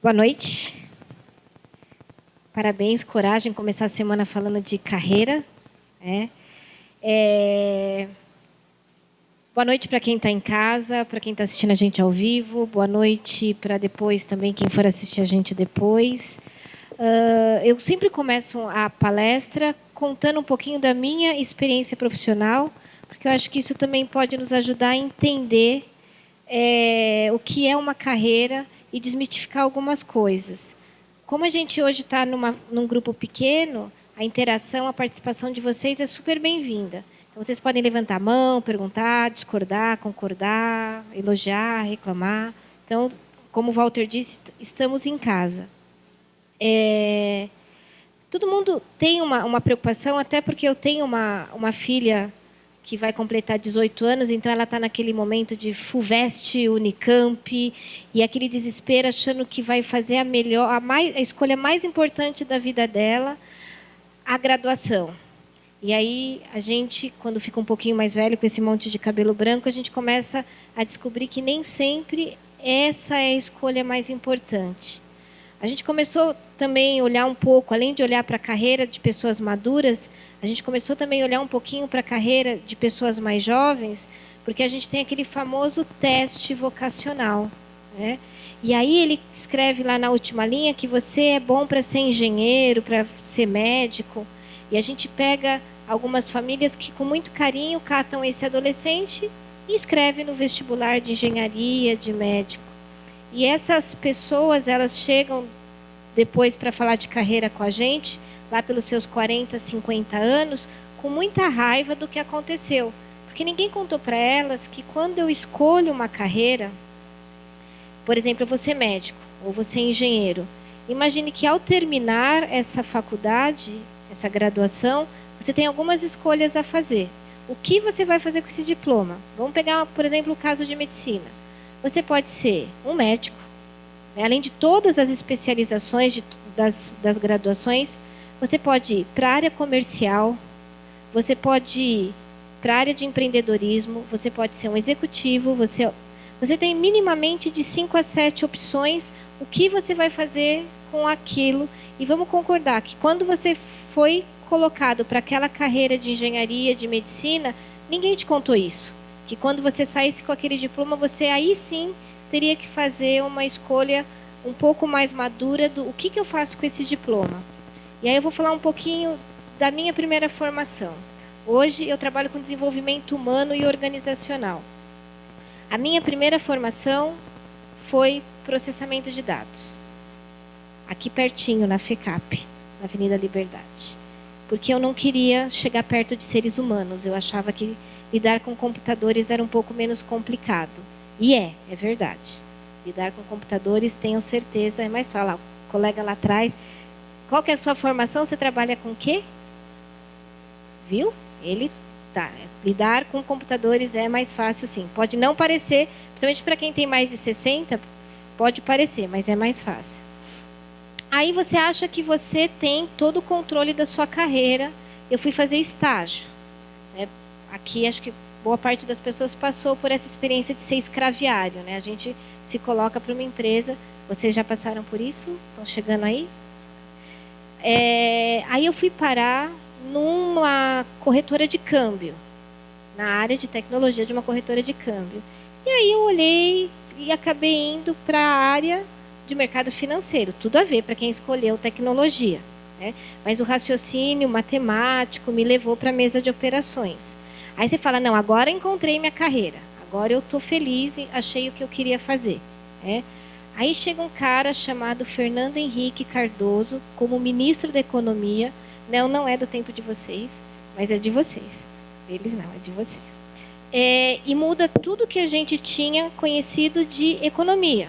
Boa noite. Parabéns, coragem, começar a semana falando de carreira. Boa noite para quem está em casa, para quem está assistindo a gente ao vivo. Boa noite para depois também, quem for assistir a gente depois. Eu sempre começo a palestra contando um pouquinho da minha experiência profissional, porque eu acho que isso também pode nos ajudar a entender o que é uma carreira e desmistificar algumas coisas. Como a gente hoje está num grupo pequeno, a interação, a participação de vocês é super bem-vinda. Então, vocês podem levantar a mão, perguntar, discordar, concordar, elogiar, reclamar. Então, como o Walter disse, estamos em casa. Todo mundo tem uma preocupação, até porque eu tenho uma filha que vai completar 18 anos, então ela está naquele momento de FUVEST, Unicamp, e aquele desespero achando que vai fazer a escolha mais importante da vida dela, a graduação. E aí a gente, quando fica um pouquinho mais velho, com esse monte de cabelo branco, a gente começa a descobrir que nem sempre essa é a escolha mais importante. A gente começou também a olhar um pouco, além de olhar para a carreira de pessoas maduras, a gente começou também a olhar um pouquinho para a carreira de pessoas mais jovens, porque a gente tem aquele famoso teste vocacional, né? E aí ele escreve lá na última linha que você é bom para ser engenheiro, para ser médico, e a gente pega algumas famílias que com muito carinho catam esse adolescente e escreve no vestibular de engenharia, de médico. E essas pessoas, elas chegam depois para falar de carreira com a gente, lá pelos seus 40, 50 anos, com muita raiva do que aconteceu. Porque ninguém contou para elas que quando eu escolho uma carreira, por exemplo, eu vou ser médico ou vou ser engenheiro, imagine que ao terminar essa faculdade, essa graduação, você tem algumas escolhas a fazer. O que você vai fazer com esse diploma? Vamos pegar, por exemplo, o caso de medicina. Você pode ser um médico, né? Além de todas as especializações das graduações, você pode ir para a área comercial, você pode ir para a área de empreendedorismo, você pode ser um executivo, você tem minimamente de 5 a 7 opções o que você vai fazer com aquilo. E vamos concordar que quando você foi colocado para aquela carreira de engenharia, de medicina, ninguém te contou isso. Que quando você saísse com aquele diploma, você aí sim teria que fazer uma escolha um pouco mais madura do o que eu faço com esse diploma. E aí eu vou falar um pouquinho da minha primeira formação. Hoje eu trabalho com desenvolvimento humano e organizacional. A minha primeira formação foi processamento de dados. Aqui pertinho, na FECAP, na Avenida Liberdade. Porque eu não queria chegar perto de seres humanos. Eu achava que lidar com computadores era um pouco menos complicado. E é verdade. Lidar com computadores, tenho certeza, é mais fácil. O colega lá atrás, qual que é a sua formação? Você trabalha com o quê? Viu? Ele tá. Lidar com computadores é mais fácil, sim. Pode não parecer, principalmente para quem tem mais de 60, pode parecer, mas é mais fácil. Aí você acha que você tem todo o controle da sua carreira. Eu fui fazer estágio, né? Aqui acho que boa parte das pessoas passou por essa experiência de ser escraviário, né? A gente se coloca para uma empresa. Vocês já passaram por isso? Estão chegando aí? Aí eu fui parar numa corretora de câmbio, na área de tecnologia de uma corretora de câmbio. E aí eu olhei e acabei indo para a área de mercado financeiro, tudo a ver para quem escolheu tecnologia, né? Mas o raciocínio matemático me levou para a mesa de operações. Aí você fala, não, agora encontrei minha carreira, agora eu estou feliz e achei o que eu queria fazer, né? Aí chega um cara chamado Fernando Henrique Cardoso, como ministro da Economia. Não é do tempo de vocês, mas é de vocês. Eles não, é de vocês. E muda tudo que a gente tinha conhecido de economia.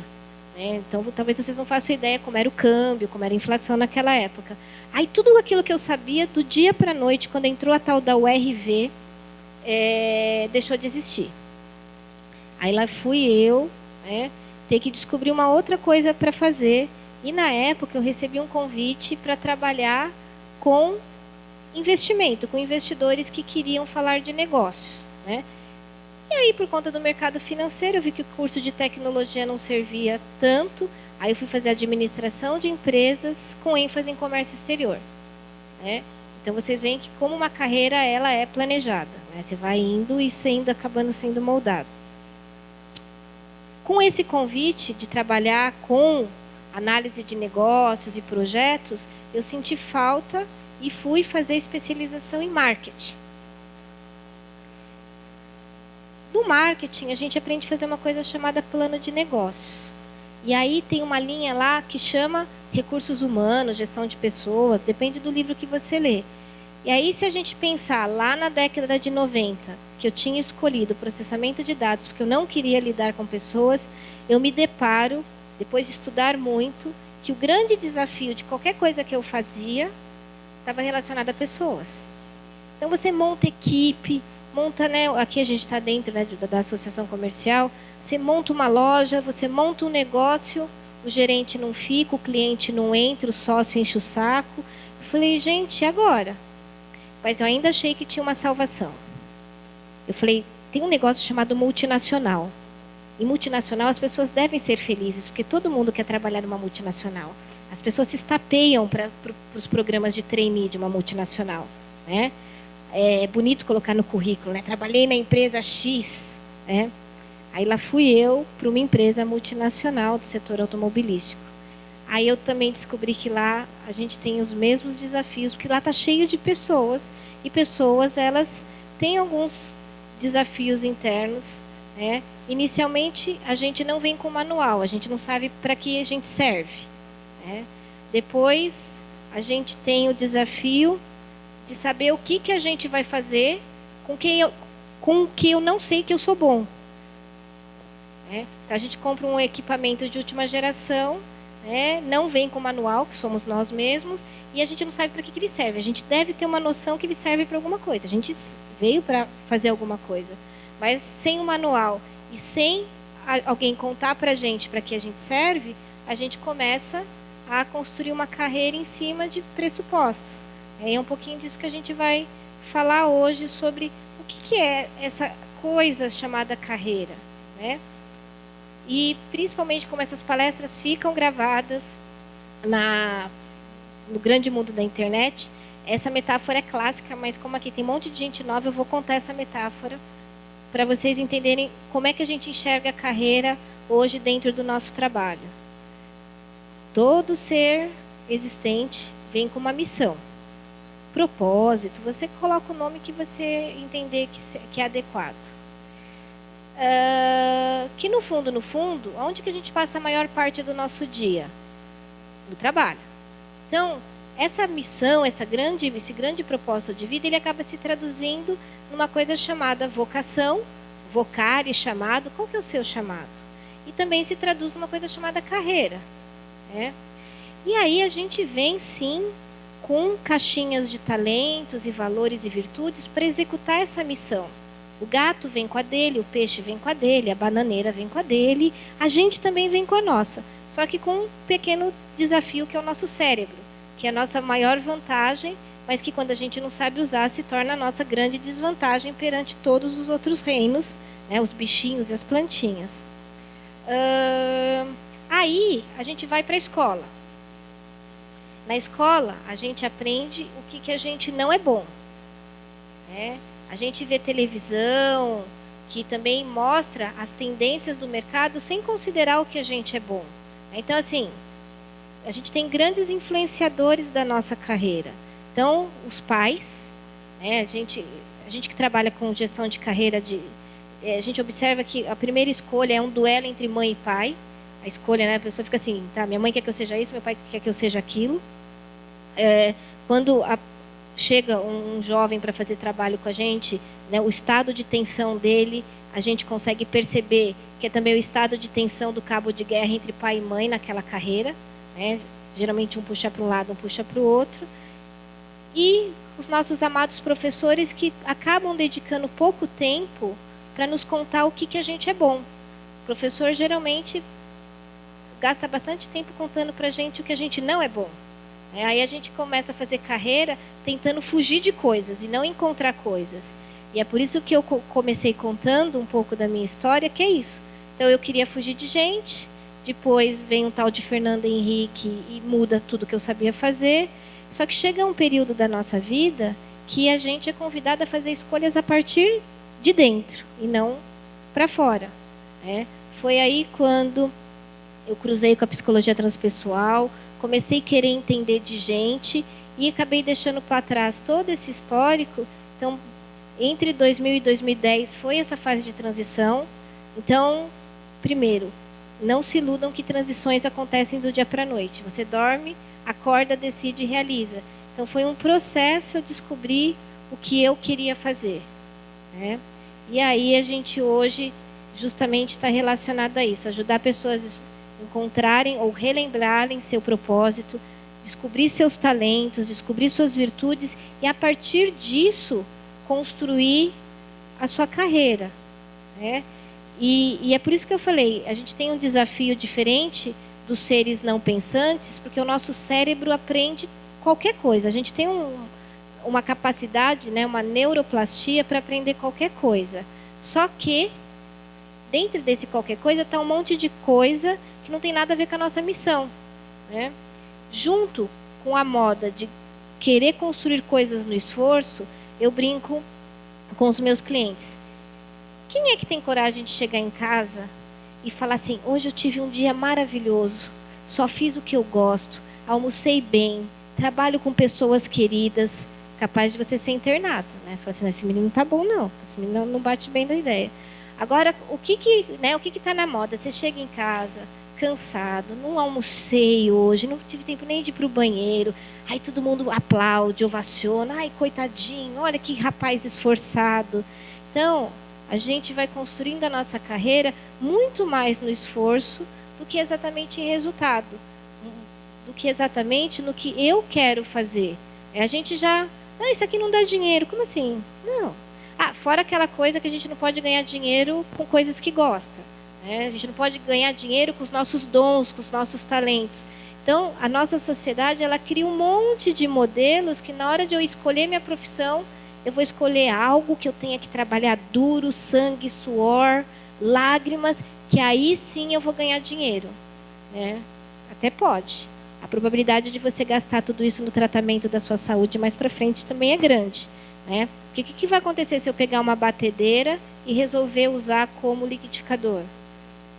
Então, talvez vocês não façam ideia como era o câmbio, como era a inflação naquela época. Aí, tudo aquilo que eu sabia, do dia para a noite, quando entrou a tal da URV, deixou de existir. Aí lá fui eu, né, ter que descobrir uma outra coisa para fazer. E, na época, eu recebi um convite para trabalhar com investimento, com investidores que queriam falar de negócios, né? E aí, por conta do mercado financeiro, eu vi que o curso de tecnologia não servia tanto. Aí eu fui fazer administração de empresas com ênfase em comércio exterior, né? Então vocês veem que como uma carreira ela é planejada, né? Você vai indo e acabando sendo moldado. Com esse convite de trabalhar com análise de negócios e projetos, eu senti falta e fui fazer especialização em marketing. No marketing, a gente aprende a fazer uma coisa chamada plano de negócios. E aí tem uma linha lá que chama recursos humanos, gestão de pessoas, depende do livro que você lê. E aí, se a gente pensar lá na década de 90, que eu tinha escolhido processamento de dados porque eu não queria lidar com pessoas, eu me deparo, depois de estudar muito, que o grande desafio de qualquer coisa que eu fazia estava relacionado a pessoas. Então, você monta equipe, monta, né, aqui a gente está dentro, né, da associação comercial, você monta uma loja, você monta um negócio, o gerente não fica, o cliente não entra, o sócio enche o saco. Eu falei, gente, e agora? Mas eu ainda achei que tinha uma salvação. Eu falei, tem um negócio chamado multinacional. Em multinacional as pessoas devem ser felizes, porque todo mundo quer trabalhar numa multinacional. As pessoas se estapeiam para os programas de trainee de uma multinacional, né? É bonito colocar no currículo, né? Trabalhei na empresa X, né? Aí lá fui eu para uma empresa multinacional do setor automobilístico. Aí eu também descobri que lá a gente tem os mesmos desafios, porque lá está cheio de pessoas, e pessoas, elas têm alguns desafios internos, né? Inicialmente, a gente não vem com manual, a gente não sabe para que a gente serve, né? Depois, a gente tem o desafio de saber o que a gente vai fazer com o que eu não sei que eu sou bom, né? Então, a gente compra um equipamento de última geração, né? Não vem com manual, que somos nós mesmos, e a gente não sabe para que ele serve. A gente deve ter uma noção que ele serve para alguma coisa. A gente veio para fazer alguma coisa, mas sem o manual e sem alguém contar para a gente para que a gente serve, a gente começa a construir uma carreira em cima de pressupostos. É um pouquinho disso que a gente vai falar hoje, sobre o que é essa coisa chamada carreira, né? E principalmente como essas palestras ficam gravadas no grande mundo da internet, essa metáfora é clássica, mas como aqui tem um monte de gente nova, eu vou contar essa metáfora para vocês entenderem como é que a gente enxerga a carreira hoje dentro do nosso trabalho. Todo ser existente vem com uma missão, propósito, você coloca o nome que você entender que é adequado. Que no fundo, onde que a gente passa a maior parte do nosso dia? No trabalho. Então, essa missão, esse grande propósito de vida, ele acaba se traduzindo numa coisa chamada vocação, vocare, chamado. Qual que é o seu chamado? E também se traduz numa coisa chamada carreira, né? E aí a gente vem, sim, com caixinhas de talentos e valores e virtudes para executar essa missão. O gato vem com a dele, o peixe vem com a dele, a bananeira vem com a dele, a gente também vem com a nossa. Só que com um pequeno desafio que é o nosso cérebro, que é a nossa maior vantagem, mas que quando a gente não sabe usar, se torna a nossa grande desvantagem perante todos os outros reinos, né, os bichinhos e as plantinhas. Aí a gente vai para a escola. Na escola, a gente aprende o que a gente não é bom, né? A gente vê televisão, que também mostra as tendências do mercado sem considerar o que a gente é bom. Então, assim, a gente tem grandes influenciadores da nossa carreira. Então, os pais, né, a gente que trabalha com gestão de carreira, a gente observa que a primeira escolha é um duelo entre mãe e pai. A escolha, né, a pessoa fica assim, tá, minha mãe quer que eu seja isso, meu pai quer que eu seja aquilo. Quando chega um jovem para fazer trabalho com a gente, né, o estado de tensão dele, a gente consegue perceber que é também o estado de tensão do cabo de guerra entre pai e mãe naquela carreira, né? Geralmente um puxa para um lado, um puxa para o outro. E os nossos amados professores que acabam dedicando pouco tempo para nos contar o que a gente é bom. O professor geralmente gasta bastante tempo contando para a gente o que a gente não é bom. Aí a gente começa a fazer carreira tentando fugir de coisas e não encontrar coisas. E é por isso que eu comecei contando um pouco da minha história, que é isso. Então eu queria fugir de gente, Depois vem um tal de Fernando Henrique e muda tudo que eu sabia fazer. Só que chega um período da nossa vida que a gente é convidado a fazer escolhas a partir de dentro e não para fora, né? Foi aí quando eu cruzei com a psicologia transpessoal, comecei a querer entender de gente e acabei deixando para trás todo esse histórico. Então, entre 2000 e 2010 foi essa fase de transição. Então, primeiro, não se iludam que transições acontecem do dia para a noite. Você dorme, acorda, decide e realiza. Então, foi um processo eu descobrir o que eu queria fazer, né? E aí a gente hoje justamente está relacionado a isso, ajudar pessoas a encontrarem ou relembrarem seu propósito, descobrir seus talentos, descobrir suas virtudes e a partir disso construir a sua carreira, né? E é por isso que eu falei, a gente tem um desafio diferente dos seres não pensantes, porque o nosso cérebro aprende qualquer coisa. A gente tem uma capacidade, né, uma neuroplastia para aprender qualquer coisa. Só que, dentro desse qualquer coisa, está um monte de coisa que não tem nada a ver com a nossa missão, né? Junto com a moda de querer construir coisas no esforço, eu brinco com os meus clientes. Quem é que tem coragem de chegar em casa e falar assim, hoje eu tive um dia maravilhoso, só fiz o que eu gosto, almocei bem, trabalho com pessoas queridas, capaz de você ser internado, né? Fala assim, esse menino não tá bom não, esse menino não bate bem da ideia. Agora, o que tá na moda? Você chega em casa cansado, não almocei hoje, não tive tempo nem de ir para o banheiro, aí todo mundo aplaude, ovaciona, ai coitadinho, olha que rapaz esforçado. Então, a gente vai construindo a nossa carreira muito mais no esforço do que exatamente em resultado, do que exatamente no que eu quero fazer. A gente já, isso aqui não dá dinheiro, como assim? Não. Fora aquela coisa que a gente não pode ganhar dinheiro com coisas que gosta, né? A gente não pode ganhar dinheiro com os nossos dons, com os nossos talentos. Então, a nossa sociedade, ela cria um monte de modelos que na hora de eu escolher minha profissão, eu vou escolher algo que eu tenha que trabalhar duro, sangue, suor, lágrimas, que aí sim eu vou ganhar dinheiro, né? Até pode. A probabilidade de você gastar tudo isso no tratamento da sua saúde mais para frente também é grande, né? Porque o que vai acontecer se eu pegar uma batedeira e resolver usar como liquidificador?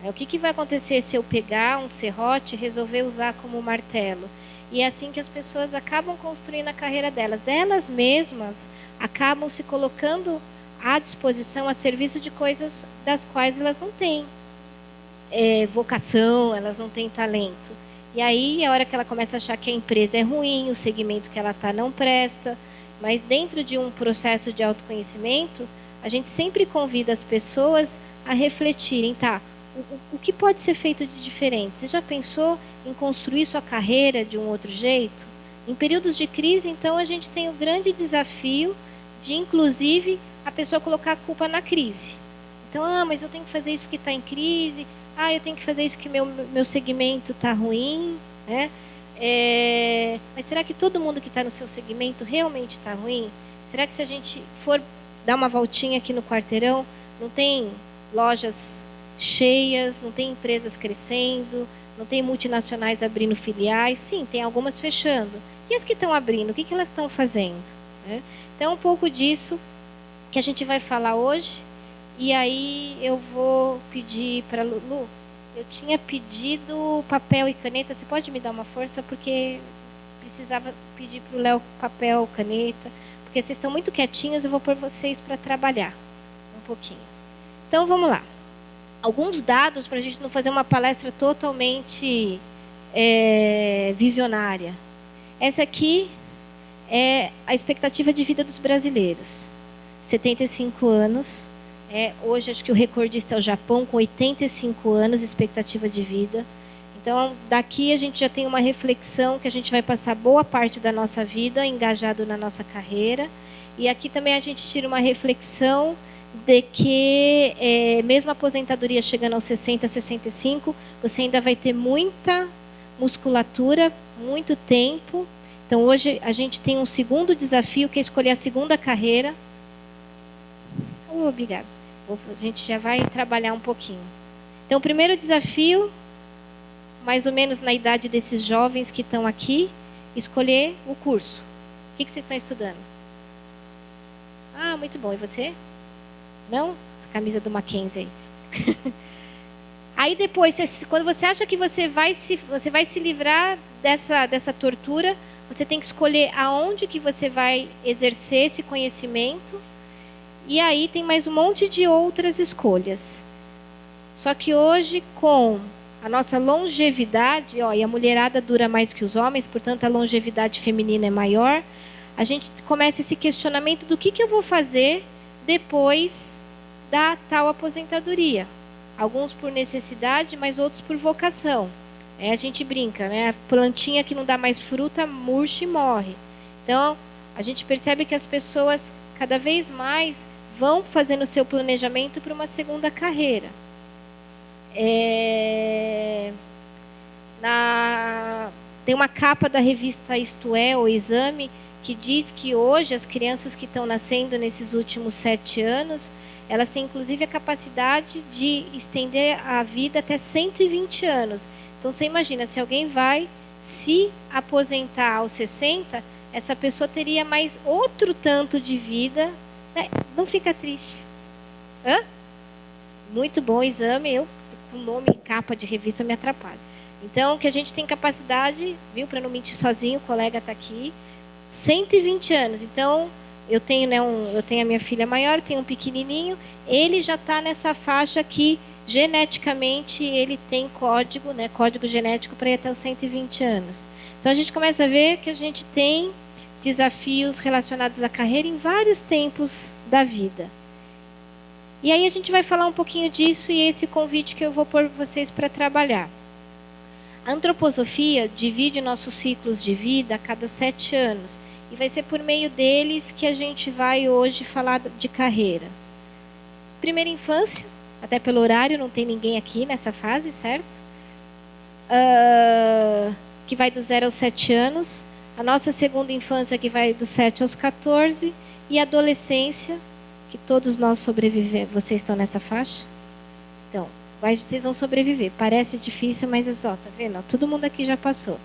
O que vai acontecer se eu pegar um serrote e resolver usar como martelo? E é assim que as pessoas acabam construindo a carreira delas. Elas mesmas acabam se colocando à disposição, a serviço de coisas das quais elas não têm vocação, elas não têm talento. E aí, a hora que ela começa a achar que a empresa é ruim, o segmento que ela está não presta, mas dentro de um processo de autoconhecimento, a gente sempre convida as pessoas a refletirem, tá? O que pode ser feito de diferente? Você já pensou em construir sua carreira de um outro jeito? Em períodos de crise, então, a gente tem o grande desafio de, inclusive, a pessoa colocar a culpa na crise. Então, mas eu tenho que fazer isso porque está em crise. Eu tenho que fazer isso porque meu segmento está ruim, né? Mas será que todo mundo que está no seu segmento realmente está ruim? Será que se a gente for dar uma voltinha aqui no quarteirão, não tem lojas cheias, não tem empresas crescendo, não tem multinacionais abrindo filiais? Sim, tem algumas fechando. E as que estão abrindo, o que elas estão fazendo, né? Então, é um pouco disso que a gente vai falar hoje. E aí eu vou pedir para Lu, eu tinha pedido papel e caneta, você pode me dar uma força? Porque precisava pedir para o Léo papel, caneta, porque vocês estão muito quietinhos, eu vou pôr vocês para trabalhar um pouquinho. Então, vamos lá. Alguns dados para a gente não fazer uma palestra totalmente visionária. Essa aqui é a expectativa de vida dos brasileiros. 75 anos. Hoje, acho que o recordista é o Japão, com 85 anos de expectativa de vida. Então, daqui a gente já tem uma reflexão que a gente vai passar boa parte da nossa vida engajado na nossa carreira. E aqui também a gente tira uma reflexão de que, mesmo a aposentadoria chegando aos 60, 65, você ainda vai ter muita musculatura, muito tempo. Então, hoje a gente tem um segundo desafio, que é escolher a segunda carreira. Obrigada. A gente já vai trabalhar um pouquinho. Então, o primeiro desafio mais ou menos na idade desses jovens que estão aqui, escolher o curso. O que vocês estão estudando? Ah, muito bom. E você? Não? Essa camisa do Mackenzie aí. Aí depois, quando você acha que você vai se livrar dessa tortura, você tem que escolher aonde que você vai exercer esse conhecimento. E aí tem mais um monte de outras escolhas. Só que hoje, com a nossa longevidade, e a mulherada dura mais que os homens, portanto a longevidade feminina é maior, a gente começa esse questionamento do que eu vou fazer depois da tal aposentadoria. Alguns por necessidade, mas outros por vocação. A gente brinca, né? A plantinha que não dá mais fruta murcha e morre. Então, a gente percebe que as pessoas cada vez mais vão fazendo o seu planejamento para uma segunda carreira. Tem uma capa da revista Isto É, o Exame, que diz que hoje as crianças que estão nascendo nesses últimos 7 anos, elas têm inclusive a capacidade de estender a vida até 120 anos. Então você imagina, se alguém vai se aposentar aos 60, essa pessoa teria mais outro tanto de vida. Não fica triste. Hã? Muito bom o exame, eu com nome e capa de revista me atrapalho. Então, que a gente tem capacidade, viu, para não mentir sozinho, o colega está aqui, 120 anos. Então, eu tenho, né, eu tenho a minha filha maior, tenho um pequenininho, ele já está nessa faixa que geneticamente ele tem código, né, código genético para ir até os 120 anos. Então, a gente começa a ver que a gente tem desafios relacionados à carreira em vários tempos da vida. E aí a gente vai falar um pouquinho disso e esse convite que eu vou pôr vocês para trabalhar. A antroposofia divide nossos ciclos de vida a cada 7 anos. E vai ser por meio deles que a gente vai hoje falar de carreira. Primeira infância, até pelo horário, não tem ninguém aqui nessa fase, certo? Que vai do 0 aos 7 anos. A nossa segunda infância, que vai do 7 aos 14. E a adolescência, que todos nós sobrevivemos. Vocês estão nessa faixa? Então, vocês vão sobreviver. Parece difícil, mas tá vendo? Todo mundo aqui já passou.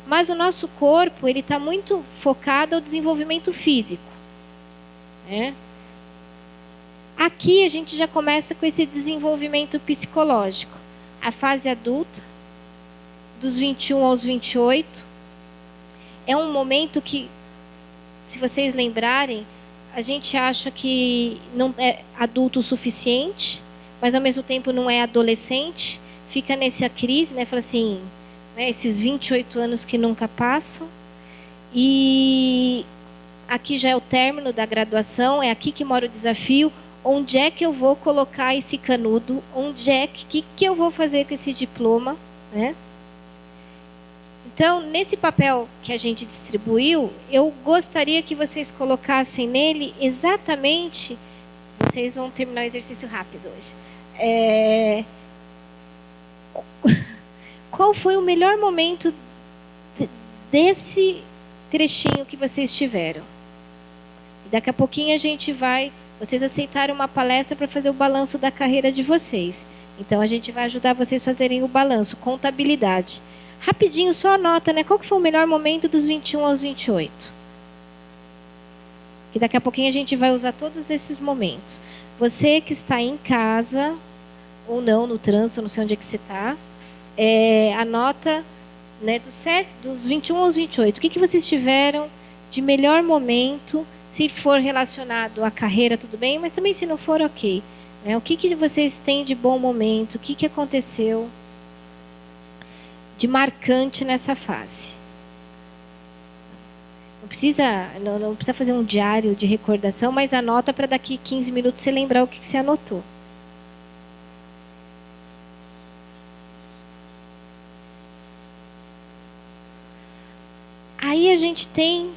Mas o nosso corpo, ele está muito focado ao desenvolvimento físico. Né? Aqui a gente já começa com esse desenvolvimento psicológico. A fase adulta, dos 21 aos 28, é um momento que, se vocês lembrarem, a gente acha que não é adulto o suficiente, mas ao mesmo tempo não é adolescente, fica nessa crise, né? Fala assim, né, esses 28 anos que nunca passam. E aqui já é o término da graduação, é aqui que mora o desafio. Onde é que eu vou colocar esse canudo? Onde é que eu vou fazer com esse diploma? Né? Então, nesse papel que a gente distribuiu, eu gostaria que vocês colocassem nele exatamente... Vocês vão terminar o exercício rápido hoje. Qual foi o melhor momento desse trechinho que vocês tiveram? E daqui a pouquinho a gente vai... Vocês aceitaram uma palestra para fazer o balanço da carreira de vocês. Então, a gente vai ajudar vocês a fazerem o balanço, contabilidade. Rapidinho, só anota, né? Qual que foi o melhor momento dos 21 aos 28? E daqui a pouquinho a gente vai usar todos esses momentos. Você que está em casa, ou não, no trânsito, não sei onde é que você está, anota, né, dos 21 aos 28. O que vocês tiveram de melhor momento? Se for relacionado à carreira, tudo bem, mas também se não for, ok. Né? O que vocês têm de bom momento? O que aconteceu de marcante nessa fase? Não precisa fazer um diário de recordação, mas anota para daqui 15 minutos você lembrar o que você anotou. Aí a gente tem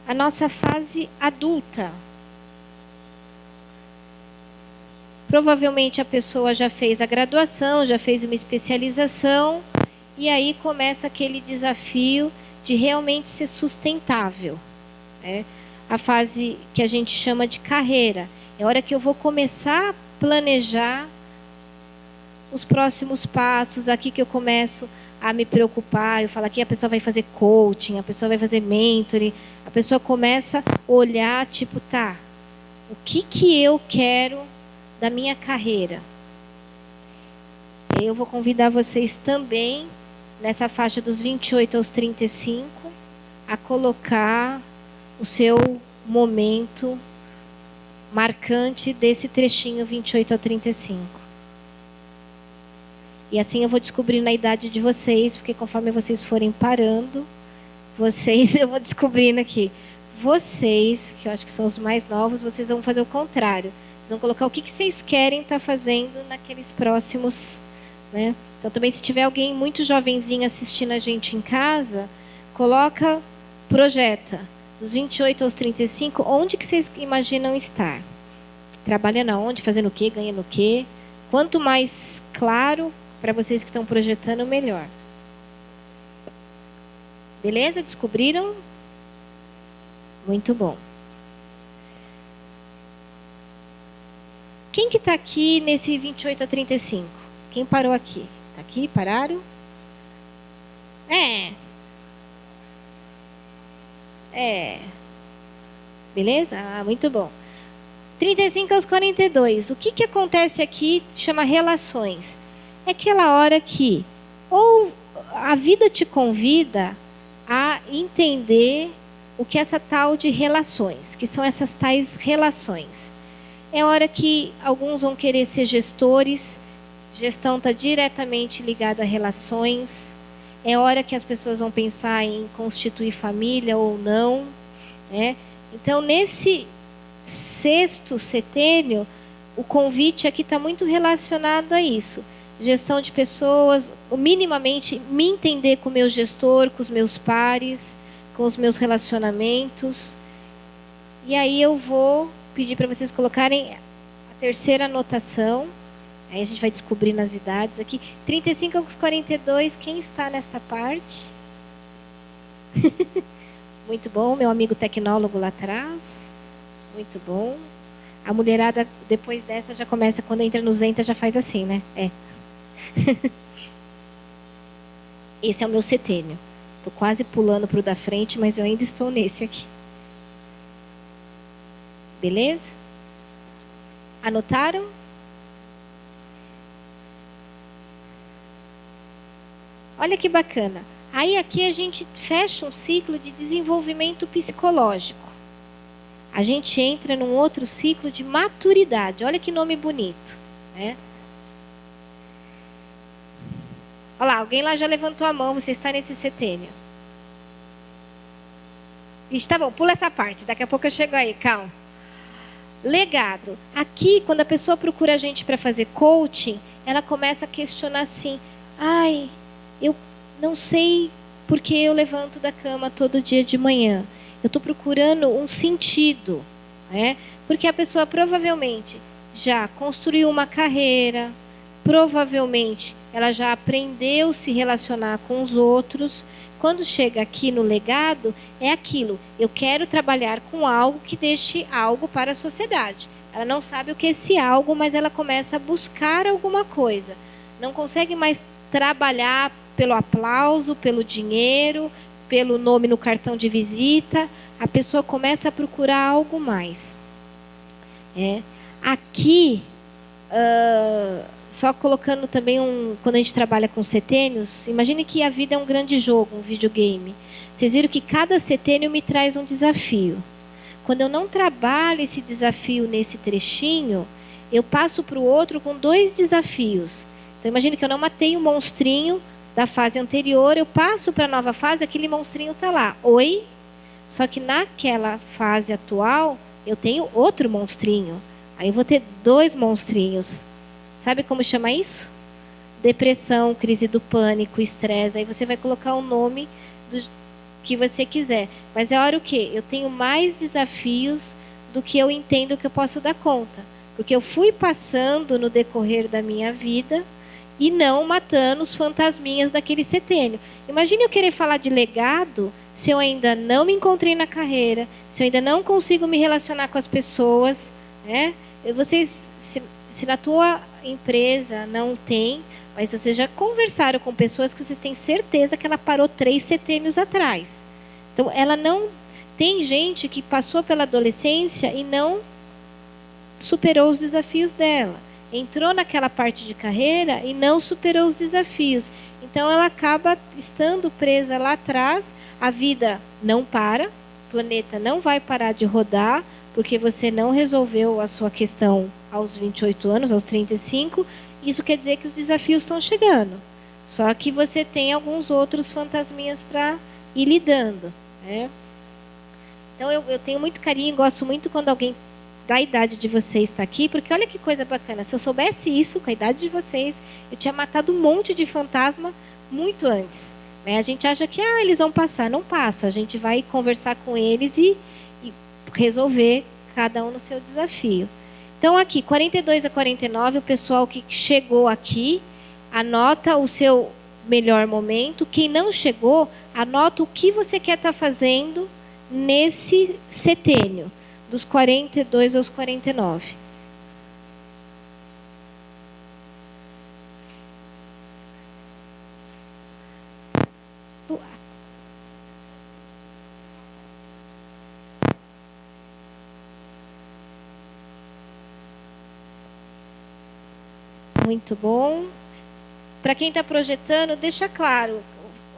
a nossa fase adulta. Provavelmente a pessoa já fez a graduação, já fez uma especialização, e aí começa aquele desafio de realmente ser sustentável. Né? A fase que a gente chama de carreira. É a hora que eu vou começar a planejar os próximos passos, aqui que eu começo a me preocupar. Eu falo aqui, a pessoa vai fazer coaching, a pessoa vai fazer mentoring, a pessoa começa a olhar, tipo, tá, o que eu quero da minha carreira? Eu vou convidar vocês também, nessa faixa dos 28 aos 35, a colocar o seu momento marcante desse trechinho 28 a 35. E assim eu vou descobrindo a idade de vocês, porque conforme vocês forem parando, eu vou descobrindo aqui. Vocês, que eu acho que são os mais novos, vocês vão fazer o contrário. Vocês vão colocar o que vocês querem estar fazendo naqueles próximos, né? Então também se tiver alguém muito jovenzinho assistindo a gente em casa, projeta dos 28 aos 35, onde que vocês imaginam estar? Trabalhando aonde? Fazendo o quê? Ganhando o quê? Quanto mais claro para vocês que estão projetando, melhor. Beleza? Descobriram? Muito bom. Quem que está aqui nesse 28 a 35? Quem parou aqui? Está aqui? Pararam? Beleza? Ah, muito bom. 35 aos 42. O que acontece aqui chama relações. É aquela hora que ou a vida te convida a entender o que é essa tal de relações, que são essas tais relações. É hora que alguns vão querer ser gestores, gestão está diretamente ligada a relações. É hora que as pessoas vão pensar em constituir família ou não, né? Então, nesse sexto setênio, o convite aqui está muito relacionado a isso. Gestão de pessoas, minimamente me entender com o meu gestor, com os meus pares, com os meus relacionamentos. E aí eu vou pedir para vocês colocarem a terceira anotação. Aí a gente vai descobrir nas idades aqui. 35 aos 42, quem está nesta parte? Muito bom, meu amigo tecnólogo lá atrás. Muito bom. A mulherada, depois dessa, já começa, quando entra no Zenta, já faz assim, né? Esse é o meu setênio. Estou quase pulando para o da frente, mas eu ainda estou nesse aqui. Beleza? Anotaram? Olha que bacana. Aí aqui a gente fecha um ciclo de desenvolvimento psicológico. A gente entra num outro ciclo de maturidade. Olha que nome bonito, né? Olha lá, alguém lá já levantou a mão, você está nesse setênio. Ixi, tá bom, pula essa parte, daqui a pouco eu chego aí, calma. Legado. Aqui, quando a pessoa procura a gente para fazer coaching, ela começa a questionar assim, ai, eu não sei porque eu levanto da cama todo dia de manhã. Eu estou procurando um sentido, né? Porque a pessoa provavelmente já construiu uma carreira, provavelmente ela já aprendeu a se relacionar com os outros. Quando chega aqui no legado, é aquilo. Eu quero trabalhar com algo que deixe algo para a sociedade. Ela não sabe o que é esse algo, mas ela começa a buscar alguma coisa. Não consegue mais trabalhar pelo aplauso, pelo dinheiro, pelo nome no cartão de visita. A pessoa começa a procurar algo mais. Aqui, só colocando também quando a gente trabalha com setênios, imagine que a vida é um grande jogo, um videogame. Vocês viram que cada setênio me traz um desafio. Quando eu não trabalho esse desafio nesse trechinho, eu passo para o outro com 2 desafios. Então imagine que eu não matei o monstrinho da fase anterior, eu passo para a nova fase, aquele monstrinho está lá. Oi? Só que naquela fase atual, eu tenho outro monstrinho. Aí eu vou ter 2 monstrinhos. Sabe como chama isso? Depressão, crise do pânico, estresse. Aí você vai colocar o nome do que você quiser. Mas é hora o quê? Eu tenho mais desafios do que eu entendo que eu posso dar conta. Porque eu fui passando no decorrer da minha vida e não matando os fantasminhas daquele setênio. Imagine eu querer falar de legado se eu ainda não me encontrei na carreira, se eu ainda não consigo me relacionar com as pessoas, né? Se na tua empresa não tem, mas vocês já conversaram com pessoas que vocês têm certeza que ela parou 3 setênios atrás. Então, ela não... Tem gente que passou pela adolescência e não superou os desafios dela. Entrou naquela parte de carreira e não superou os desafios. Então, ela acaba estando presa lá atrás. A vida não para, o planeta não vai parar de rodar, porque você não resolveu a sua questão aos 28 anos, aos 35. Isso quer dizer que os desafios estão chegando. Só que você tem alguns outros fantasminhas para ir lidando, né? Então, eu tenho muito carinho, gosto muito quando alguém da idade de vocês está aqui, porque olha que coisa bacana. Se eu soubesse isso com a idade de vocês, eu tinha matado um monte de fantasma muito antes, né? A gente acha que eles vão passar. Não passa. A gente vai conversar com eles e resolver cada um no seu desafio. Então, aqui, 42 a 49, o pessoal que chegou aqui, anota o seu melhor momento. Quem não chegou, anota o que você quer estar fazendo nesse setênio, dos 42 aos 49. Muito bom. Para quem está projetando, deixa claro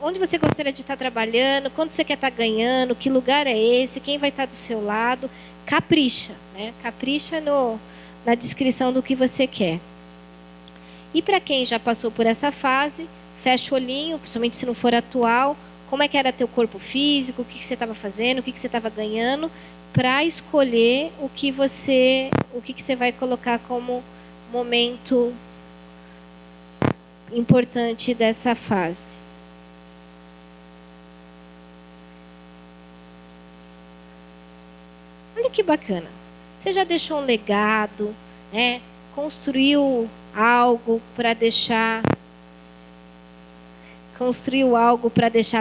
onde você gostaria de estar trabalhando, quanto você quer estar ganhando, que lugar é esse, quem vai estar do seu lado. Capricha, né? Capricha na descrição do que você quer. E para quem já passou por essa fase, fecha o olhinho, principalmente se não for atual, como é que era teu corpo físico, o que você estava fazendo, o que você estava ganhando, para escolher o que você vai colocar como momento importante dessa fase. Olha que bacana. Você já deixou um legado, né? Construiu algo para deixar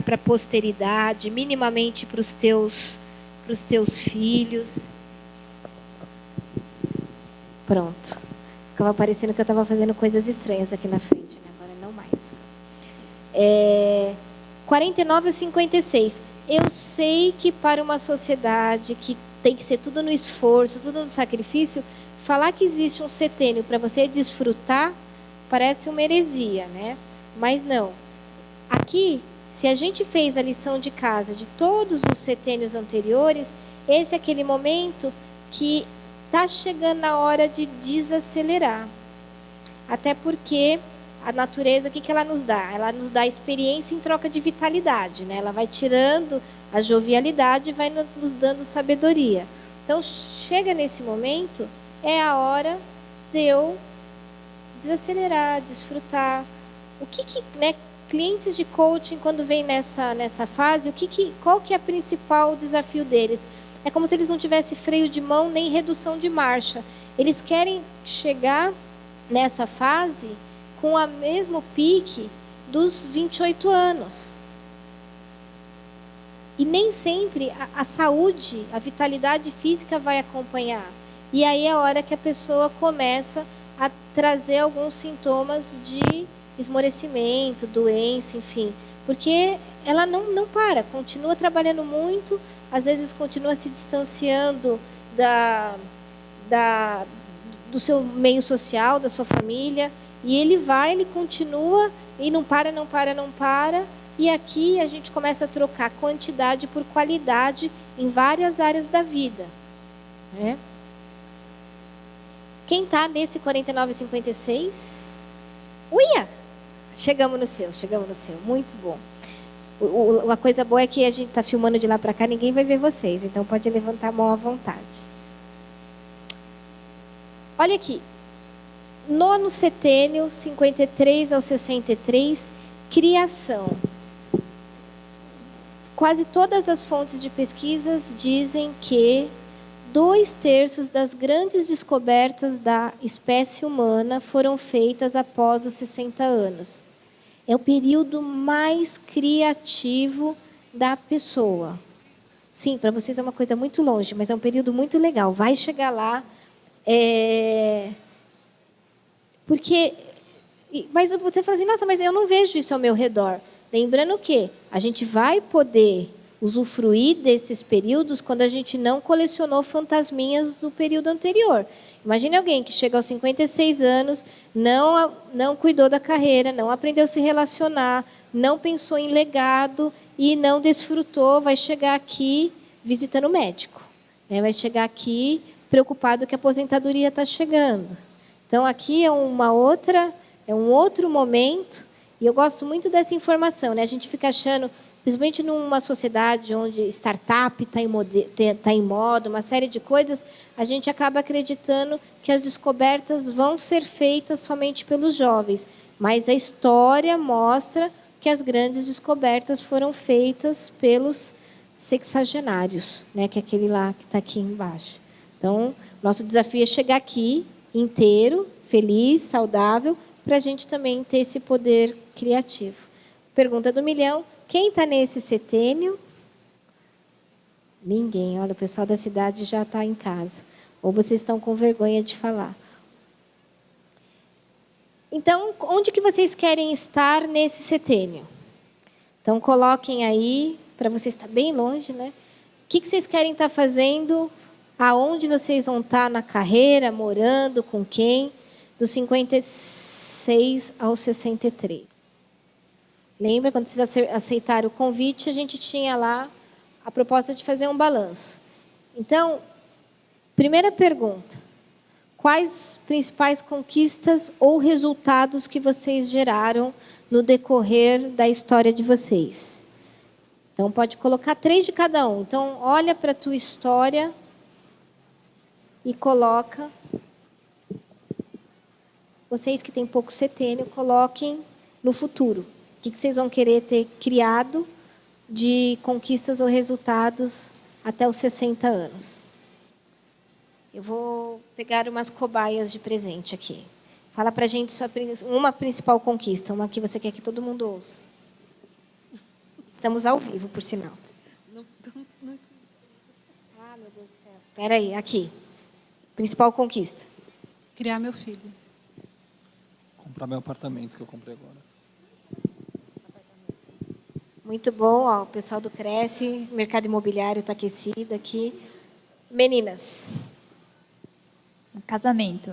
para a posteridade, minimamente para os teus filhos. Pronto. Ficava parecendo que eu estava fazendo coisas estranhas aqui na frente, né? Agora não mais. 49 a 56. Eu sei que para uma sociedade que tem que ser tudo no esforço, tudo no sacrifício, falar que existe um setênio para você desfrutar parece uma heresia, né? Mas não. Aqui, se a gente fez a lição de casa de todos os setênios anteriores, esse é aquele momento que está chegando a hora de desacelerar. Até porque a natureza, o que ela nos dá? Ela nos dá experiência em troca de vitalidade, né? Ela vai tirando a jovialidade e vai nos dando sabedoria. Então, chega nesse momento, é a hora de eu desacelerar, desfrutar. Né, clientes de coaching, quando vem nessa fase, qual que é o principal desafio deles? É como se eles não tivessem freio de mão nem redução de marcha. Eles querem chegar nessa fase com o mesmo pique dos 28 anos. E nem sempre a saúde, a vitalidade física vai acompanhar. E aí é a hora que a pessoa começa a trazer alguns sintomas de esmorecimento, doença, enfim. Porque ela não para, continua trabalhando muito, às vezes continua se distanciando do seu meio social, da sua família. E ele continua e não para. E aqui a gente começa a trocar quantidade por qualidade em várias áreas da vida, né? Quem está nesse 49 e 56? Uia! Chegamos no seu. Muito bom. Uma coisa boa é que a gente está filmando de lá para cá, ninguém vai ver vocês. Então pode levantar a mão à vontade. Olha aqui. Nono setênio, 53 ao 63, criação. Quase todas as fontes de pesquisas dizem que 2/3 das grandes descobertas da espécie humana foram feitas após os 60 anos. É o período mais criativo da pessoa. Sim, para vocês é uma coisa muito longe, mas é um período muito legal. Vai chegar lá. Porque... Mas você fala assim, nossa, mas eu não vejo isso ao meu redor. Lembrando que a gente vai poder usufruir desses períodos quando a gente não colecionou fantasminhas do período anterior. Imagine alguém que chega aos 56 anos, não cuidou da carreira, não aprendeu a se relacionar, não pensou em legado e não desfrutou, vai chegar aqui visitando o médico. Né? Vai chegar aqui preocupado que a aposentadoria está chegando. Então, aqui é um outro momento, e eu gosto muito dessa informação. Né? A gente fica achando, principalmente numa sociedade onde startup está em moda, uma série de coisas, a gente acaba acreditando que as descobertas vão ser feitas somente pelos jovens. Mas a história mostra que as grandes descobertas foram feitas pelos sexagenários, né? Que é aquele lá que está aqui embaixo. Então, nosso desafio é chegar aqui inteiro, feliz, saudável, para a gente também ter esse poder criativo. Pergunta do milhão. Quem está nesse setênio? Ninguém. Olha, o pessoal da cidade já está em casa. Ou vocês estão com vergonha de falar. Então, onde que vocês querem estar nesse setênio? Então, coloquem aí, para vocês estar bem longe, né? O que vocês querem estar fazendo? Aonde vocês vão estar na carreira, morando, com quem? Dos 56 aos 63. Lembra, quando vocês aceitaram o convite, a gente tinha lá a proposta de fazer um balanço. Então, primeira pergunta. Quais principais conquistas ou resultados que vocês geraram no decorrer da história de vocês? Então, pode colocar 3 de cada um. Então, olha para a tua história e coloca... Vocês que têm pouco setênio, coloquem no futuro. O que vocês vão querer ter criado de conquistas ou resultados até os 60 anos? Eu vou pegar umas cobaias de presente aqui. Fala para a gente uma principal conquista, uma que você quer que todo mundo ouça. Estamos ao vivo, por sinal. Ah, meu Deus do céu. Espera aí, aqui. Principal conquista. Criar meu filho. Comprar meu apartamento que eu comprei agora. Muito bom, ó, o pessoal do Cresce, mercado imobiliário está aquecido aqui. Meninas. Casamento.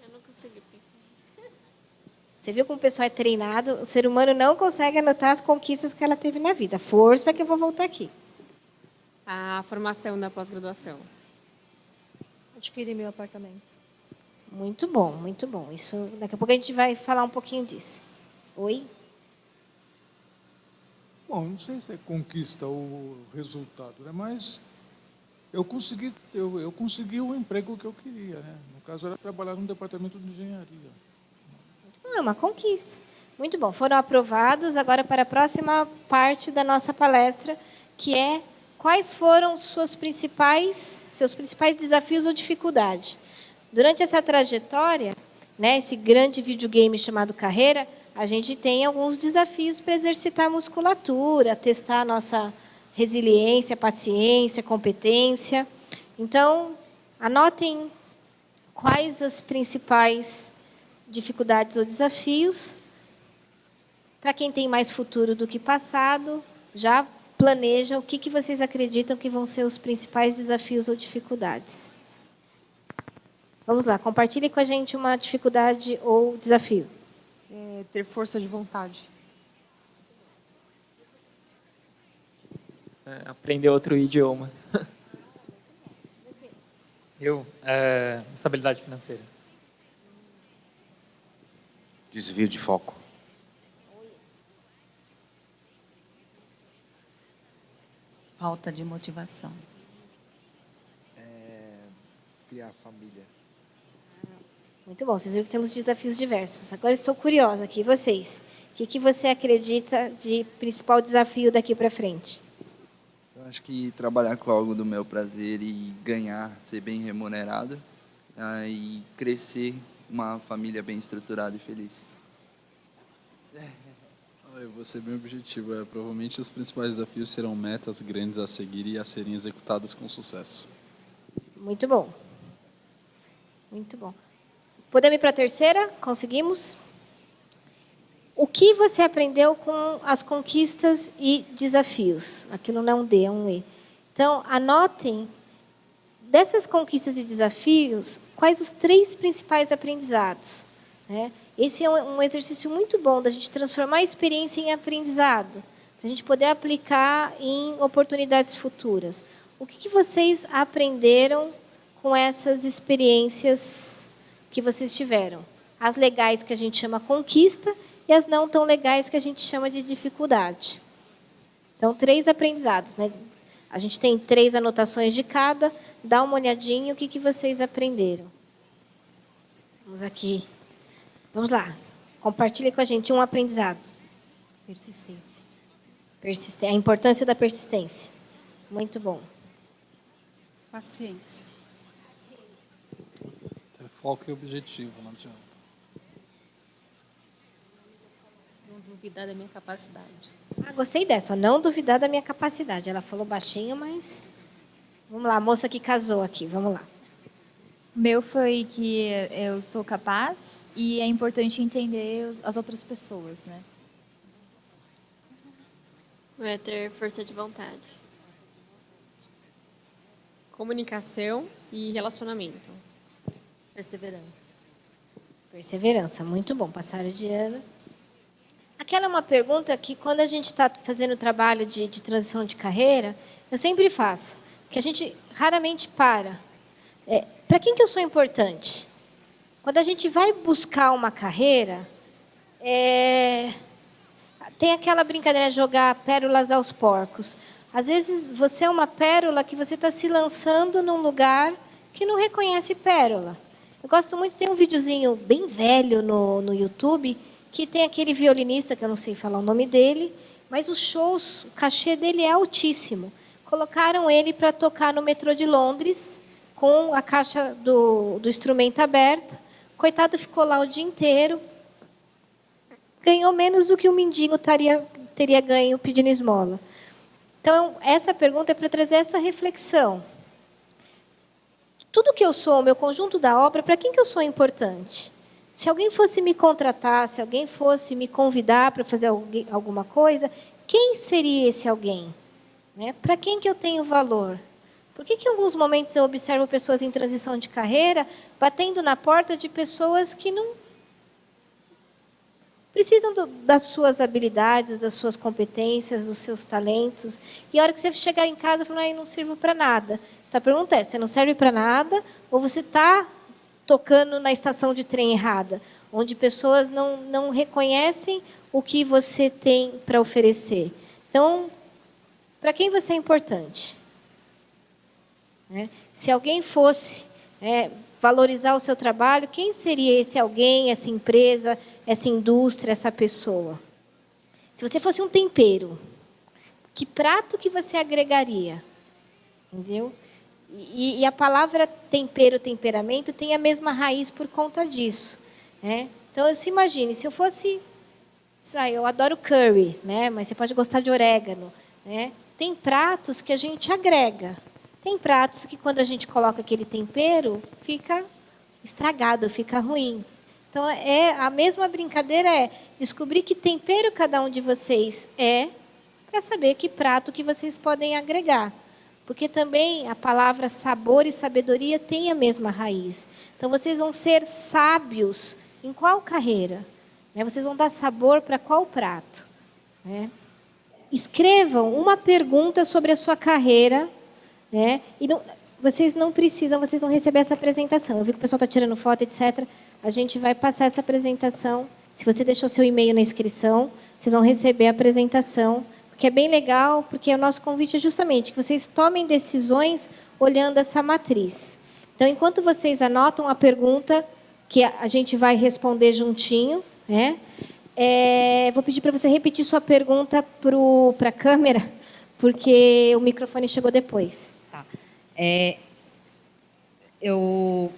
Eu não consegui. Você viu como o pessoal é treinado? O ser humano não consegue anotar as conquistas que ela teve na vida. Força que eu vou voltar aqui. A formação da pós-graduação. Adquirir meu apartamento. Muito bom, muito bom. Isso, daqui a pouco a gente vai falar um pouquinho disso. Oi? Bom, não sei se é conquista ou resultado, né? Mas eu consegui o emprego que eu queria, né? No caso, era trabalhar no departamento de engenharia. É uma conquista. Muito bom. Foram aprovados. Agora para a próxima parte da nossa palestra, que é quais foram seus principais desafios ou dificuldades. Durante essa trajetória, né, esse grande videogame chamado carreira, a gente tem alguns desafios para exercitar a musculatura, testar a nossa resiliência, paciência, competência. Então, anotem quais as principais dificuldades ou desafios. Para quem tem mais futuro do que passado, já planeja o que vocês acreditam que vão ser os principais desafios ou dificuldades. Vamos lá, compartilhe com a gente uma dificuldade ou desafio. Ter força de vontade. Aprender outro idioma. Estabilidade financeira. Desvio de foco. Falta de motivação. Criar família. Muito bom, vocês viram que temos desafios diversos. Agora estou curiosa aqui, vocês. O que você acredita de principal desafio daqui para frente? Eu acho que trabalhar com algo do meu prazer e ganhar, ser bem remunerado, e crescer uma família bem estruturada e feliz. Eu vou ser bem objetivo. Provavelmente os principais desafios serão metas grandes a seguir e a serem executadas com sucesso. Muito bom. Muito bom. Podemos ir para a terceira? Conseguimos? O que você aprendeu com as conquistas e desafios? Aquilo não é um D, é um E. Então, anotem, dessas conquistas e desafios, quais os 3 principais aprendizados. Né? Esse é um exercício muito bom da gente transformar a experiência em aprendizado, para a gente poder aplicar em oportunidades futuras. O que vocês aprenderam com essas experiências que vocês tiveram? As legais, que a gente chama conquista, e as não tão legais, que a gente chama de dificuldade. Então, 3 aprendizados. Né? A gente tem 3 anotações de cada. Dá uma olhadinha o que vocês aprenderam. Vamos aqui. Vamos lá. Compartilhe com a gente um aprendizado. Persistência. A importância da persistência. Muito bom. Paciência. Ter foco e objetivo, não adianta. Não duvidar da minha capacidade. Gostei dessa. Não duvidar da minha capacidade. Ela falou baixinho, mas... Vamos lá, a moça que casou aqui. Vamos lá. O meu foi que eu sou capaz e é importante entender as outras pessoas, né? É ter força de vontade. Comunicação e relacionamento. Perseverança. Perseverança. Muito bom. Passaram de ano. Aquela é uma pergunta que, quando a gente está fazendo o trabalho de transição de carreira, eu sempre faço, que a gente raramente para. Para quem que eu sou importante? Quando a gente vai buscar uma carreira, tem aquela brincadeira de jogar pérolas aos porcos. Às vezes, você é uma pérola que você está se lançando num lugar que não reconhece pérola. Eu gosto muito, tem um videozinho bem velho no YouTube, que tem aquele violinista, que eu não sei falar o nome dele, mas os shows, o cachê dele é altíssimo. Colocaram ele para tocar no metrô de Londres, com a caixa do instrumento aberta. Coitado, ficou lá o dia inteiro. Ganhou menos do que um mendigo teria ganho pedindo esmola. Então, essa pergunta é para trazer essa reflexão. Tudo que eu sou, o meu conjunto da obra, para quem que eu sou importante? Se alguém fosse me contratar, se alguém fosse me convidar para fazer alguma coisa, quem seria esse alguém? Né? Para quem que eu tenho valor? Por que em alguns momentos eu observo pessoas em transição de carreira batendo na porta de pessoas que não precisam das suas habilidades, das suas competências, dos seus talentos, e a hora que você chegar em casa, fala, não sirvo para nada. Então, a pergunta é, você não serve para nada ou você está tocando na estação de trem errada, onde pessoas não reconhecem o que você tem para oferecer? Então, para quem você é importante? Se alguém fosse valorizar o seu trabalho, quem seria esse alguém, essa empresa, essa indústria, essa pessoa? Se você fosse um tempero, que prato que você agregaria? Entendeu? E a palavra tempero, temperamento, tem a mesma raiz por conta disso. Então, se imagine, se eu fosse... eu adoro curry, mas você pode gostar de orégano. Tem pratos que a gente agrega. Tem pratos que, quando a gente coloca aquele tempero, fica estragado, fica ruim. Então, a mesma brincadeira é descobrir que tempero cada um de vocês para saber que prato que vocês podem agregar. Porque também a palavra sabor e sabedoria tem a mesma raiz. Então, vocês vão ser sábios em qual carreira? Vocês vão dar sabor para qual prato? Escrevam uma pergunta sobre a sua carreira. E vocês não precisam, vocês vão receber essa apresentação. Eu vi que o pessoal está tirando foto, etc. A gente vai passar essa apresentação. Se você deixou seu e-mail na inscrição, vocês vão receber a apresentação, que é bem legal, porque o nosso convite é justamente que vocês tomem decisões olhando essa matriz. Então, enquanto vocês anotam a pergunta, que a gente vai responder juntinho, vou pedir para você repetir sua pergunta para a câmera, porque o microfone chegou depois. Tá. Eu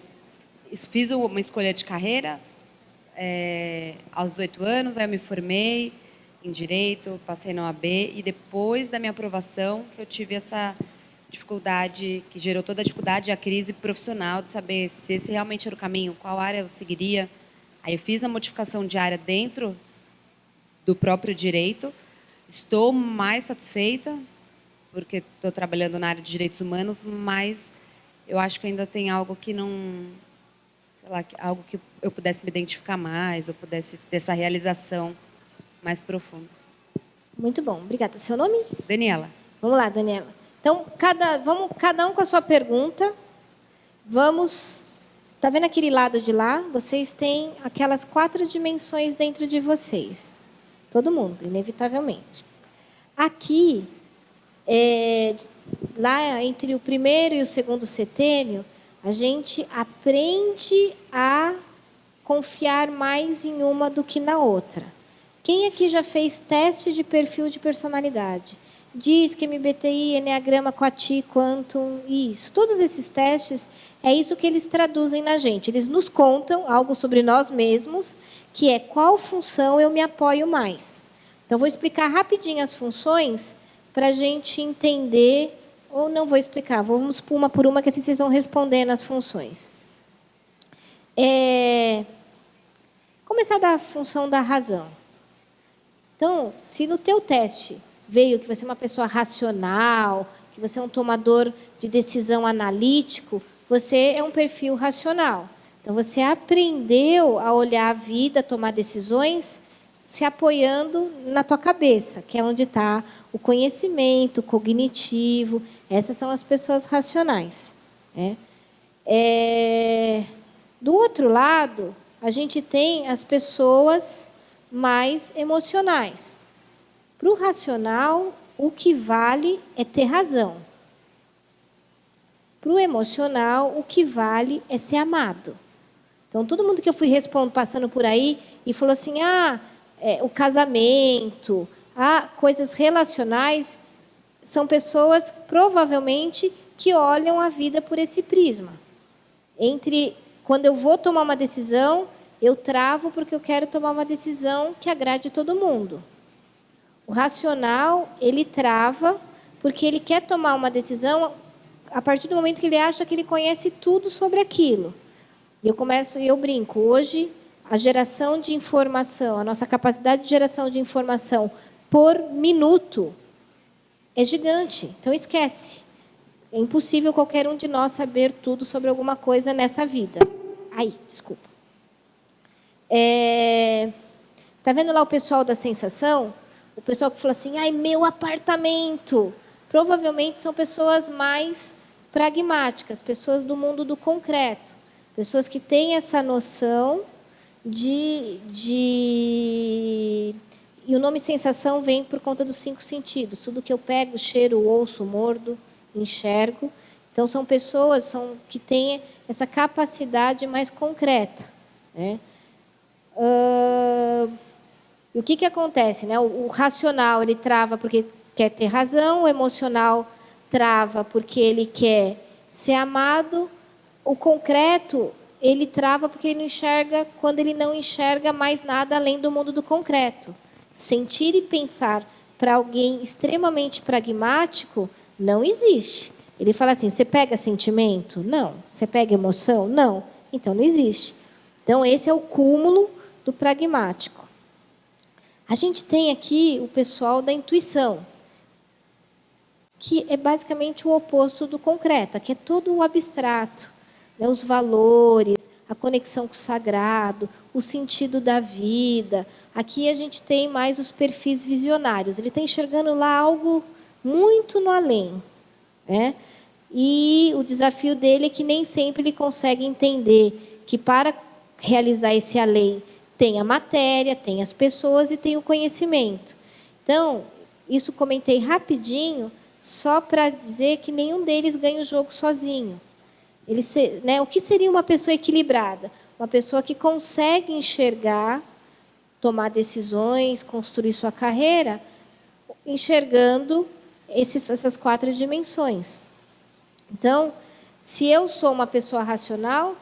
fiz uma escolha de carreira aos 18 anos, aí eu me formei em Direito, passei na OAB, e depois da minha aprovação, eu tive essa dificuldade, que gerou toda a dificuldade, a crise profissional de saber se esse realmente era o caminho, qual área eu seguiria. Aí eu fiz a modificação de área dentro do próprio direito. Estou mais satisfeita, porque estou trabalhando na área de direitos humanos, mas eu acho que ainda tem algo que não... Sei lá, algo que eu pudesse me identificar mais, eu pudesse ter essa realização mais profunda. Muito bom, obrigada. Seu nome? Daniela. Vamos lá, Daniela. Então, cada um com a sua pergunta. Vamos... Está vendo aquele lado de lá? Vocês têm aquelas 4 dimensões dentro de vocês. Todo mundo, inevitavelmente. Aqui, lá entre o primeiro e o segundo setênio, a gente aprende a confiar mais em uma do que na outra. Quem aqui já fez teste de perfil de personalidade? Diz que MBTI, Enneagrama, Coati, Quantum, isso. Todos esses testes, é isso que eles traduzem na gente. Eles nos contam algo sobre nós mesmos, que é qual função eu me apoio mais. Então, vou explicar rapidinho as funções para a gente entender, ou não vou explicar, vamos uma por uma, que assim vocês vão respondendo as funções. Começar da função da razão. Então, se no teu teste veio que você é uma pessoa racional, que você é um tomador de decisão analítico, você é um perfil racional. Então, você aprendeu a olhar a vida, a tomar decisões, se apoiando na tua cabeça, que é onde está o conhecimento, o cognitivo. Essas são as pessoas racionais. Do outro lado, a gente tem as pessoas mais emocionais. Para o racional, o que vale é ter razão. Para o emocional, o que vale é ser amado. Então, todo mundo que eu fui passando por aí e falou assim, o casamento, coisas relacionais, são pessoas, provavelmente, que olham a vida por esse prisma. Quando eu vou tomar uma decisão, eu travo porque eu quero tomar uma decisão que agrade todo mundo. O racional, ele trava porque ele quer tomar uma decisão a partir do momento que ele acha que ele conhece tudo sobre aquilo. E eu brinco, hoje, a geração de informação, a nossa capacidade de geração de informação por minuto é gigante. Então, esquece. É impossível qualquer um de nós saber tudo sobre alguma coisa nessa vida. Desculpa. Tá vendo lá o pessoal da sensação? O pessoal que falou assim, meu apartamento. Provavelmente são pessoas mais pragmáticas, pessoas do mundo do concreto. Pessoas que têm essa noção E o nome sensação vem por conta dos 5 sentidos. Tudo que eu pego, cheiro, ouço, mordo, enxergo. Então, são pessoas que têm essa capacidade mais concreta. E o que acontece? O racional, ele trava porque quer ter razão. O emocional trava porque ele quer ser amado. O concreto, ele trava porque ele não enxerga quando ele não enxerga mais nada além do mundo do concreto. Sentir e pensar para alguém extremamente pragmático não existe. Ele fala assim, você pega sentimento? Não. Você pega emoção? Não. Então, não existe. Então, esse é o cúmulo do pragmático. A gente tem aqui o pessoal da intuição, que é basicamente o oposto do concreto. Aqui é todo o abstrato, os valores, a conexão com o sagrado, o sentido da vida. Aqui a gente tem mais os perfis visionários. Ele está enxergando lá algo muito no além. E o desafio dele é que nem sempre ele consegue entender que para realizar esse além tem a matéria, tem as pessoas e tem o conhecimento. Então, isso comentei rapidinho, só para dizer que nenhum deles ganha o jogo sozinho. O que seria uma pessoa equilibrada? Uma pessoa que consegue enxergar, tomar decisões, construir sua carreira, enxergando essas 4 dimensões. Então, se eu sou uma pessoa racional,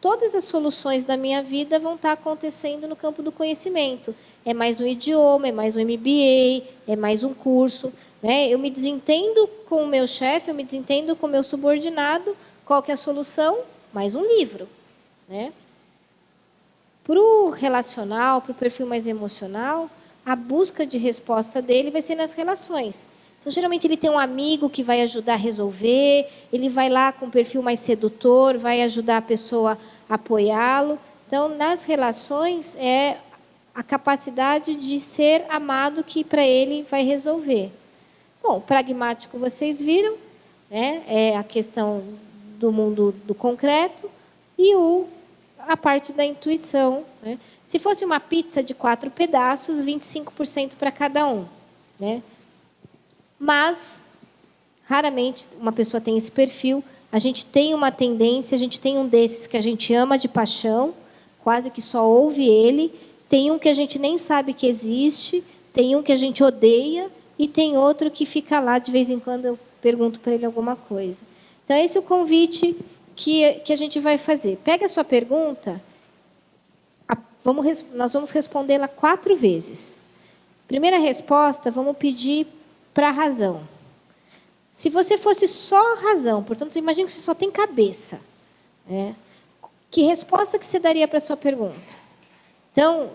todas as soluções da minha vida vão estar acontecendo no campo do conhecimento. É mais um idioma, é mais um MBA, é mais um curso. né? Eu me desentendo com o meu chefe, eu me desentendo com o meu subordinado. Qual que é a solução? Mais um livro, né? Para o relacional, para o perfil mais emocional, a busca de resposta dele vai ser nas relações. Então, geralmente, ele tem um amigo que vai ajudar a resolver, ele vai lá com um perfil mais sedutor, vai ajudar a pessoa a apoiá-lo. Então, nas relações, é a capacidade de ser amado que, para ele, vai resolver. Bom, pragmático, vocês viram, né? É a questão do mundo do concreto e a parte da intuição, né? Se fosse uma pizza de 4 pedaços, 25% para cada um, né? Mas, raramente, uma pessoa tem esse perfil. A gente tem uma tendência, a gente tem um desses que a gente ama de paixão, quase que só ouve ele. Tem um que a gente nem sabe que existe, tem um que a gente odeia e tem outro que fica lá, de vez em quando eu pergunto para ele alguma coisa. Então, esse é o convite que a gente vai fazer. Pega a sua pergunta, nós vamos respondê-la 4 vezes. Primeira resposta, vamos pedir para a razão. Se você fosse só razão, portanto, imagine que você só tem cabeça, né? Que resposta que você daria para a sua pergunta? Então,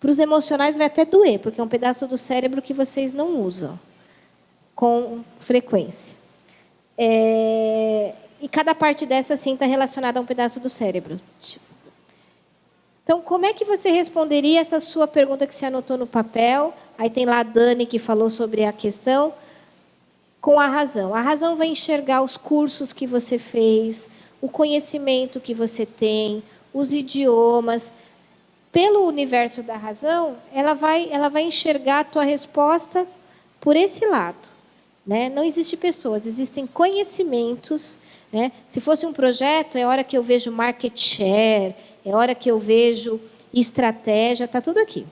para os emocionais vai até doer, porque é um pedaço do cérebro que vocês não usam com frequência. E cada parte dessa, sim, está relacionada a um pedaço do cérebro. Então, como é que você responderia essa sua pergunta que você anotou no papel? Aí tem lá a Dani, que falou sobre a questão, com a razão. A razão vai enxergar os cursos que você fez, o conhecimento que você tem, os idiomas. Pelo universo da razão, ela vai enxergar a tua resposta por esse lado, né? Não existe pessoas, existem conhecimentos, né? Se fosse um projeto, é hora que eu vejo market share, é hora que eu vejo estratégia, está tudo aqui.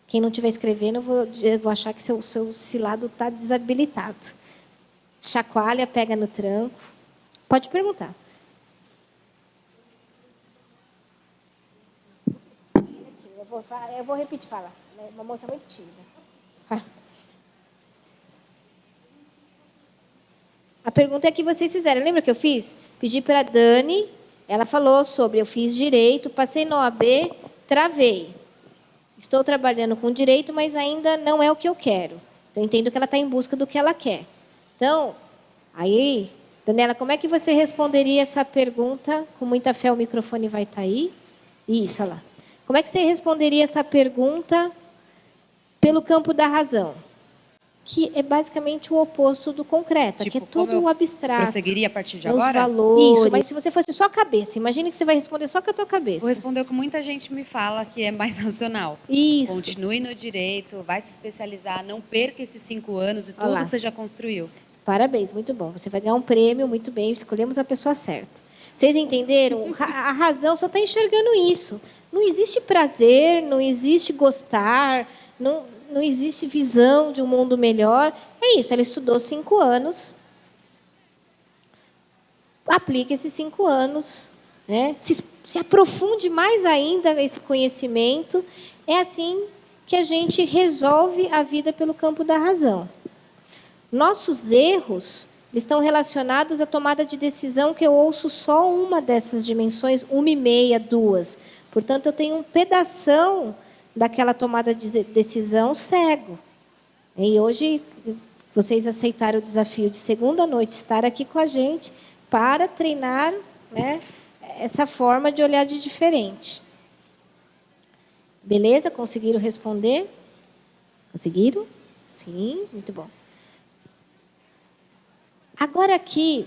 Quem não estiver escrevendo, eu vou achar que seu cilado está desabilitado. Chacoalha, pega no tranco. Pode perguntar. Eu vou repetir, fala. É uma moça muito tímida. A pergunta é que vocês fizeram. Lembra que eu fiz? Pedi para a Dani, ela falou sobre, eu fiz direito, passei no OAB, travei. Estou trabalhando com direito, mas ainda não é o que eu quero. Eu entendo que ela está em busca do que ela quer. Então, aí, Daniela, como é que você responderia essa pergunta? Com muita fé, o microfone vai estar aí. Isso, olha lá. Como é que você responderia essa pergunta pelo campo da razão? Que é basicamente o oposto do concreto, que é todo o abstrato. Prosseguiria a partir de os agora? Valores. Isso, mas se você fosse só a cabeça, imagine que você vai responder só com a tua cabeça. Vou responder o que muita gente me fala, que é mais racional. Isso. Continue no direito, vai se especializar, não perca esses 5 anos e tudo Olá. que você já construiu. Parabéns, muito bom. Você vai ganhar um prêmio, muito bem, escolhemos a pessoa certa. Vocês entenderam? A razão só está enxergando isso. Não existe prazer, não existe gostar, não existe visão de um mundo melhor. É isso, ela estudou 5 anos. Aplique esses 5 anos, né? Se aprofunde mais ainda esse conhecimento. É assim que a gente resolve a vida pelo campo da razão. Nossos erros estão relacionados à tomada de decisão, que eu ouço só uma dessas dimensões, 1,5, 2. Portanto, eu tenho um pedação daquela tomada de decisão cego. E hoje, vocês aceitaram o desafio de segunda noite estar aqui com a gente para treinar, né, essa forma de olhar de diferente. Beleza? Conseguiram responder? Conseguiram? Sim, muito bom. Agora aqui,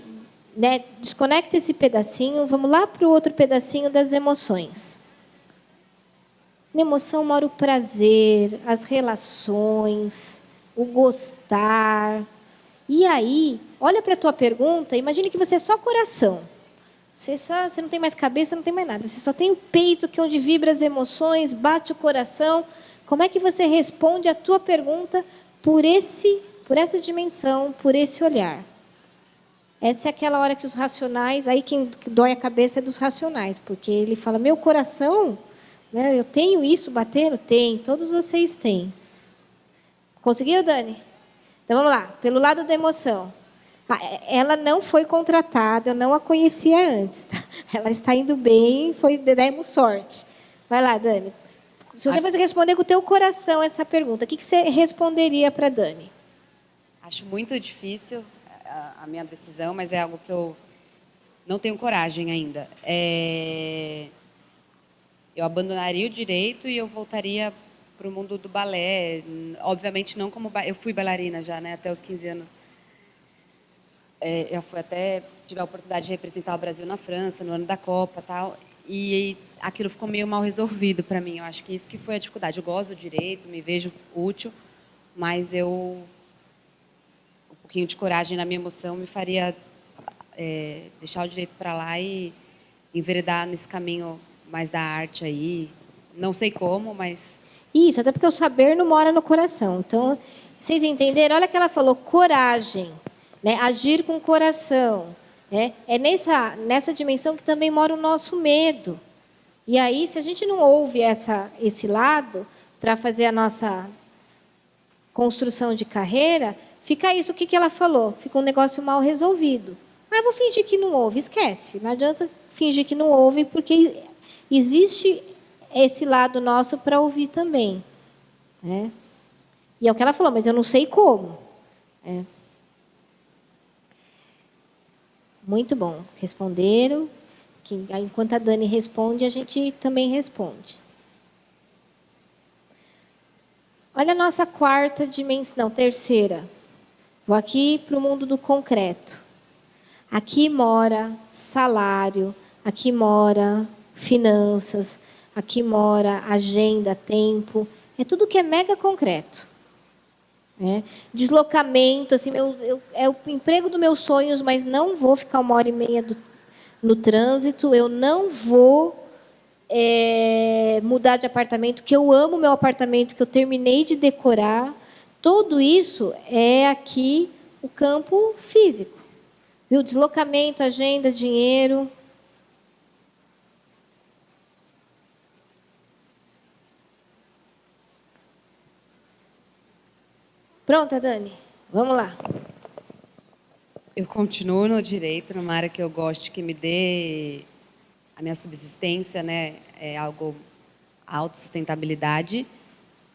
né, desconecta esse pedacinho, vamos lá para o outro pedacinho das emoções. Na emoção mora o prazer, as relações, o gostar. E aí, olha para a tua pergunta, imagine que você é só coração. Você não tem mais cabeça, não tem mais nada. Você só tem o peito, que é onde vibra as emoções, bate o coração. Como é que você responde a tua pergunta por essa dimensão, por esse olhar? Essa é aquela hora que os racionais, aí quem dói a cabeça é dos racionais, porque ele fala, meu coração, né, eu tenho isso batendo? Tem, todos vocês têm. Conseguiu, Dani? Então vamos lá, pelo lado da emoção. Ela não foi contratada, eu não a conhecia antes. Tá? Ela está indo bem, demos sorte. Vai lá, Dani. Se você fosse responder com o teu coração essa pergunta, o que você responderia para a Dani? Acho muito difícil a minha decisão, mas é algo que eu não tenho coragem ainda. Eu abandonaria o direito e eu voltaria para o mundo do balé. Obviamente não como... Eu fui bailarina já, né, até os 15 anos. Eu tive a oportunidade de representar o Brasil na França, no ano da Copa, tal, e aquilo ficou meio mal resolvido para mim. Eu acho que isso que foi a dificuldade. Eu gosto do direito, me vejo útil, mas um pouquinho de coragem na minha emoção me faria deixar o direito para lá e enveredar nesse caminho mais da arte aí. Não sei como, mas... Isso, até porque o saber não mora no coração. Então, vocês entenderam? Olha que ela falou, coragem. Né? Agir com o coração. Né? É nessa dimensão que também mora o nosso medo. E aí, se a gente não ouve esse lado para fazer a nossa construção de carreira, fica isso. O que ela falou? Fica um negócio mal resolvido. Eu vou fingir que não ouve. Esquece. Não adianta fingir que não ouve, porque existe esse lado nosso para ouvir também. Né? E é o que ela falou, mas eu não sei como. Muito bom. Responderam. Enquanto a Dani responde, a gente também responde. Olha a nossa quarta dimensão, não, terceira. Vou aqui para o mundo do concreto. Aqui mora salário, aqui mora finanças, aqui mora agenda, tempo. É tudo que é mega concreto. Deslocamento, assim, é o emprego dos meus sonhos, mas não vou ficar 1h30 no trânsito, eu não vou mudar de apartamento, que eu amo meu apartamento, que eu terminei de decorar. Tudo isso é aqui o campo físico. Viu? Deslocamento, agenda, dinheiro. Pronta, Dani? Vamos lá. Eu continuo no direito, numa área que eu gosto, que me dê a minha subsistência, né? É algo autossustentabilidade.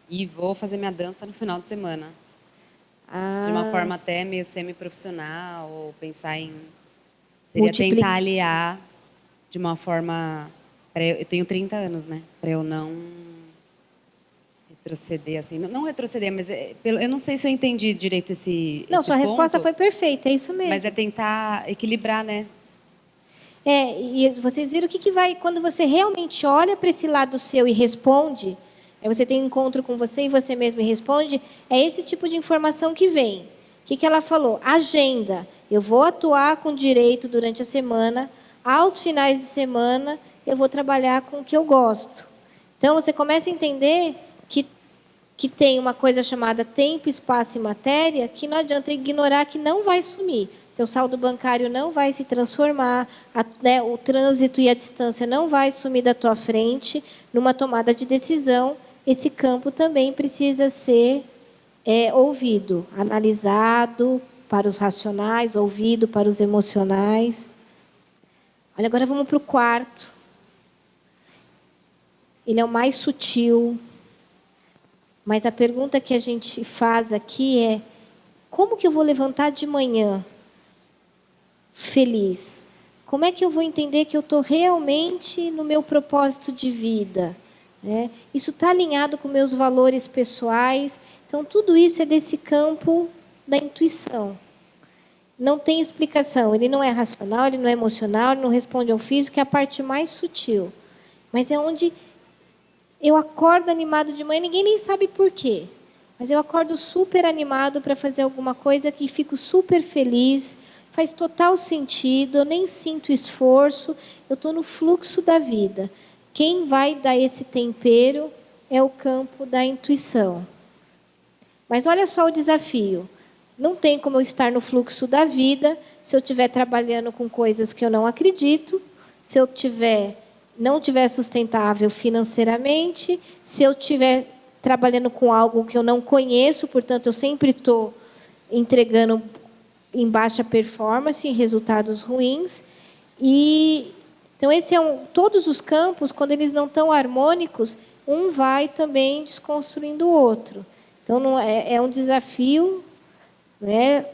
E vou fazer minha dança no final de semana. De uma forma até meio semi-profissional, ou pensar em... tentar aliar de uma forma... Eu tenho 30 anos, né? Para eu não retroceder, assim. Não retroceder, mas eu não sei se eu entendi direito esse sua resposta foi perfeita, é isso mesmo. Mas é tentar equilibrar, né? E vocês viram o que vai... Quando você realmente olha para esse lado seu e responde, aí você tem um encontro com você e você mesmo responde, é esse tipo de informação que vem. O que ela falou? Agenda. Eu vou atuar com direito durante a semana, aos finais de semana eu vou trabalhar com o que eu gosto. Então, você começa a entender que tem uma coisa chamada tempo, espaço e matéria, que não adianta ignorar, que não vai sumir. Teu saldo bancário não vai se transformar, o trânsito e a distância não vai sumir da tua frente. Numa tomada de decisão, esse campo também precisa ser ouvido, analisado para os racionais, ouvido para os emocionais. Olha, agora vamos para o quarto. Ele é o mais sutil. Mas a pergunta que a gente faz aqui é: como que eu vou levantar de manhã feliz? Como é que eu vou entender que eu estou realmente no meu propósito de vida? Isso está alinhado com meus valores pessoais. Então, tudo isso é desse campo da intuição. Não tem explicação. Ele não é racional, ele não é emocional, ele não responde ao físico, é a parte mais sutil. Mas é onde... Eu acordo animado de manhã, ninguém nem sabe por quê. Mas eu acordo super animado para fazer alguma coisa que fico super feliz, faz total sentido, eu nem sinto esforço, eu estou no fluxo da vida. Quem vai dar esse tempero é o campo da intuição. Mas olha só o desafio. Não tem como eu estar no fluxo da vida se eu estiver trabalhando com coisas que eu não acredito, se eu não tiver sustentável financeiramente, se eu estiver trabalhando com algo que eu não conheço, portanto, eu sempre estou entregando em baixa performance, resultados ruins. E então esse todos os campos, quando eles não estão harmônicos, um vai também desconstruindo o outro. Então não é um desafio, né?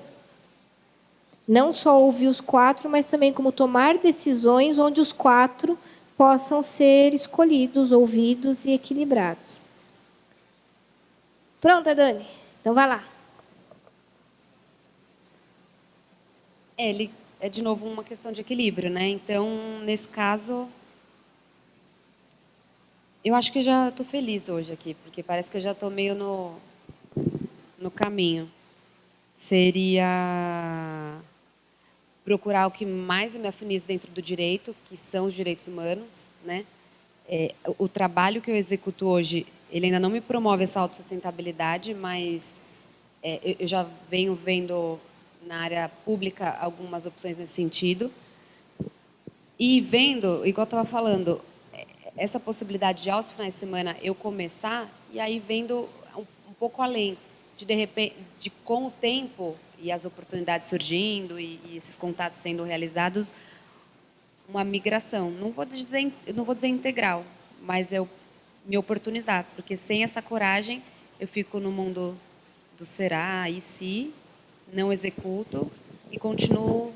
Não só ouvir os 4, mas também como tomar decisões onde os 4 possam ser escolhidos, ouvidos e equilibrados. Pronta, Dani? Então vai lá. Ele é de novo uma questão de equilíbrio, né? Então, nesse caso, eu acho que já estou feliz hoje aqui, porque parece que eu já estou meio no caminho. Seria procurar o que mais eu me afinizo dentro do direito, que são os direitos humanos, né? O trabalho que eu executo hoje, ele ainda não me promove essa autossustentabilidade, mas eu já venho vendo na área pública algumas opções nesse sentido. E vendo, igual eu estava falando, essa possibilidade de aos finais de semana eu começar e aí vendo um pouco além, de repente, de com o tempo e as oportunidades surgindo e esses contatos sendo realizados, uma migração. Não vou dizer integral, mas eu me oportunizar, porque sem essa coragem eu fico no mundo do será e se, não executo e continuo,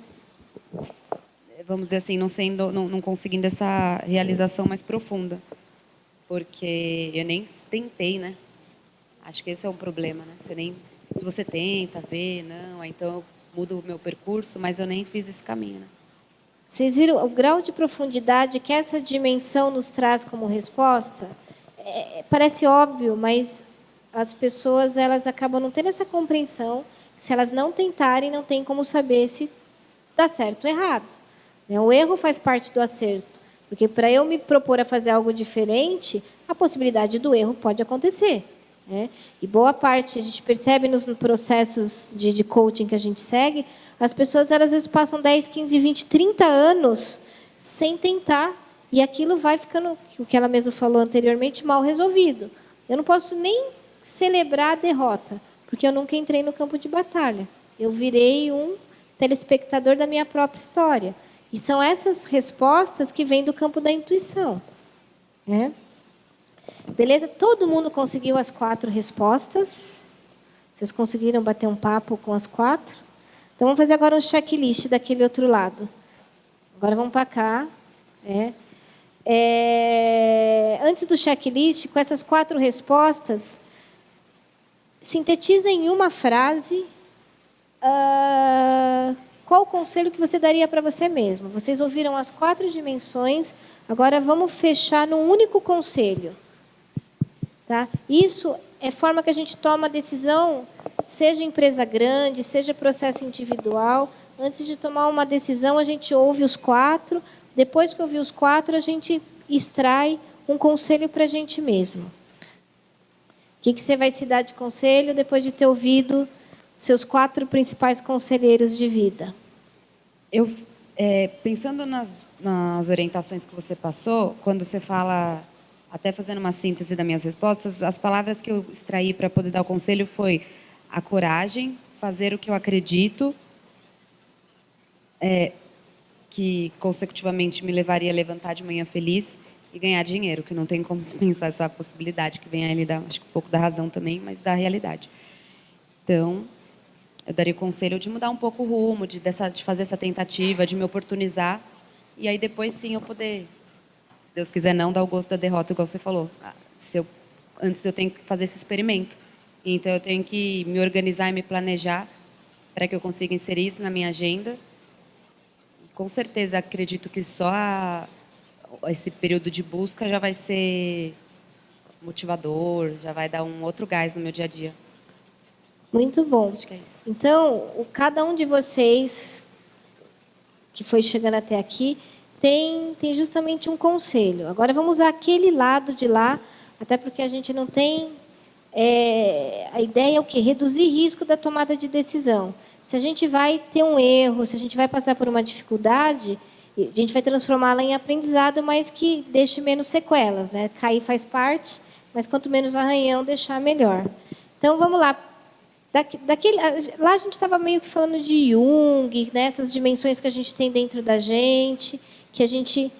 vamos dizer assim, não conseguindo essa realização mais profunda, porque eu nem tentei, né? Acho que esse é o problema, né? Se você tenta ver, não, aí então eu mudo o meu percurso, mas eu nem fiz esse caminho, né? Vocês viram o grau de profundidade que essa dimensão nos traz como resposta? Parece óbvio, mas as pessoas elas acabam não tendo essa compreensão. Se elas não tentarem, não tem como saber se dá certo ou errado. O erro faz parte do acerto, porque para eu me propor a fazer algo diferente, a possibilidade do erro pode acontecer. E boa parte, a gente percebe nos processos de coaching que a gente segue, as pessoas elas, às vezes passam 10, 15, 20, 30 anos sem tentar, e aquilo vai ficando, o que ela mesma falou anteriormente, mal resolvido. Eu não posso nem celebrar a derrota, porque eu nunca entrei no campo de batalha. Eu virei um telespectador da minha própria história. E são essas respostas que vêm do campo da intuição. Beleza? Todo mundo conseguiu as 4 respostas? Vocês conseguiram bater um papo com as 4? Então, vamos fazer agora um checklist daquele outro lado. Agora vamos para cá. Antes do checklist, com essas 4 respostas, sintetiza em uma frase qual o conselho que você daria para você mesmo. Vocês ouviram as 4 dimensões, agora vamos fechar num único conselho. Tá? Isso é forma que a gente toma a decisão, seja empresa grande, seja processo individual. Antes de tomar uma decisão, a gente ouve os 4. Depois que ouvir os 4, a gente extrai um conselho para a gente mesmo. O que você vai se dar de conselho depois de ter ouvido seus 4 principais conselheiros de vida? Eu, pensando nas orientações que você passou, quando você fala, até fazendo uma síntese das minhas respostas, as palavras que eu extraí para poder dar o conselho foi a coragem, fazer o que eu acredito, que consecutivamente me levaria a levantar de manhã feliz e ganhar dinheiro, que não tem como dispensar essa possibilidade que vem ali, acho que um pouco da razão também, mas da realidade. Então, eu daria o conselho de mudar um pouco o rumo, de fazer essa tentativa, de me oportunizar, e aí depois sim eu poder, Deus quiser, não dar o gosto da derrota, igual você falou. Antes eu tenho que fazer esse experimento. Então eu tenho que me organizar e me planejar para que eu consiga inserir isso na minha agenda. Com certeza, acredito que só esse período de busca já vai ser motivador, já vai dar um outro gás no meu dia a dia. Muito bom. Acho que é isso. Então, cada um de vocês que foi chegando até aqui tem justamente um conselho. Agora vamos usar aquele lado de lá, até porque a gente não tem... a ideia é o quê? Reduzir risco da tomada de decisão. Se a gente vai ter um erro, se a gente vai passar por uma dificuldade, a gente vai transformá-la em aprendizado, mas que deixe menos sequelas, né? Cair faz parte, mas quanto menos arranhão deixar, melhor. Então, vamos lá. Lá a gente estava meio que falando de Jung, né, essas dimensões que a gente tem dentro da gente, que a gente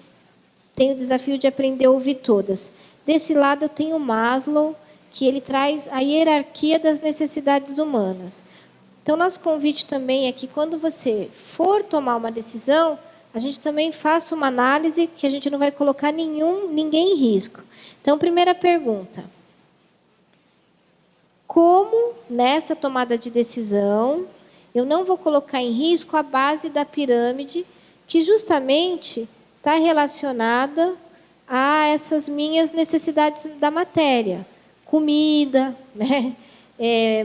tem o desafio de aprender a ouvir todas. Desse lado, eu tenho Maslow, que ele traz a hierarquia das necessidades humanas. Então, nosso convite também é que, quando você for tomar uma decisão, a gente também faça uma análise que a gente não vai colocar ninguém em risco. Então, primeira pergunta. Como, nessa tomada de decisão, eu não vou colocar em risco a base da pirâmide, que justamente está relacionada a essas minhas necessidades da matéria? Comida, né?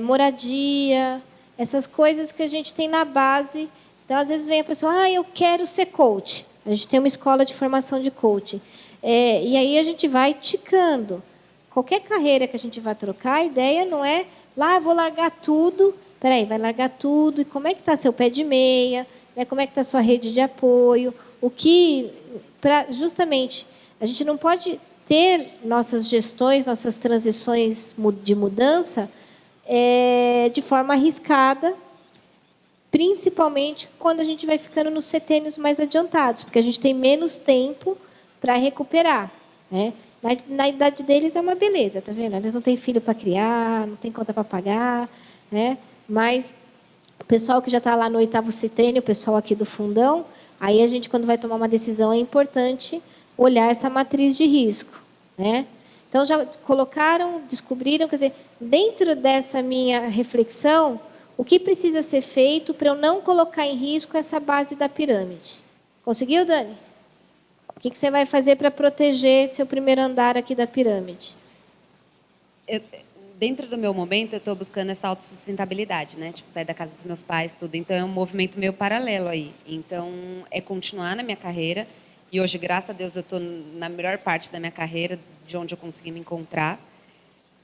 Moradia, essas coisas que a gente tem na base. Então, às vezes, vem a pessoa, eu quero ser coach. A gente tem uma escola de formação de coaching. E aí a gente vai ticando. Qualquer carreira que a gente vai trocar, a ideia não é, vou largar tudo. Vai largar tudo. E como é que está seu pé de meia? Né? Como é que está sua rede de apoio? Justamente, a gente não pode ter nossas gestões, nossas transições de mudança de forma arriscada, principalmente quando a gente vai ficando nos setênios mais adiantados, porque a gente tem menos tempo para recuperar. Né? Na idade deles é uma beleza, tá vendo? Eles não têm filho para criar, não tem conta para pagar, né? Mas o pessoal que já está lá no 8º setênio, o pessoal aqui do fundão, aí a gente, quando vai tomar uma decisão, é importante olhar essa matriz de risco. Né? Então, já colocaram, descobriram, quer dizer, dentro dessa minha reflexão, o que precisa ser feito para eu não colocar em risco essa base da pirâmide? Conseguiu, Dani? O que você vai fazer para proteger seu primeiro andar aqui da pirâmide? Dentro do meu momento, eu estou buscando essa autossustentabilidade, né? Tipo, sair da casa dos meus pais, tudo. Então, é um movimento meio paralelo aí. Então, é continuar na minha carreira. E hoje, graças a Deus, eu estou na melhor parte da minha carreira, de onde eu consegui me encontrar,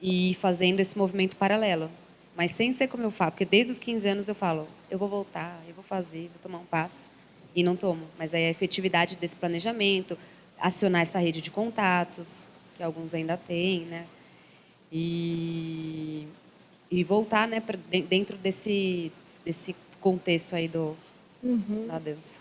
e fazendo esse movimento paralelo. Mas sem ser como eu falo, porque desde os 15 anos eu falo, eu vou voltar, eu vou fazer, vou tomar um passo. E não tomo. Mas aí a efetividade desse planejamento, acionar essa rede de contatos, que alguns ainda têm, né? E voltar, né, dentro desse contexto aí da dança.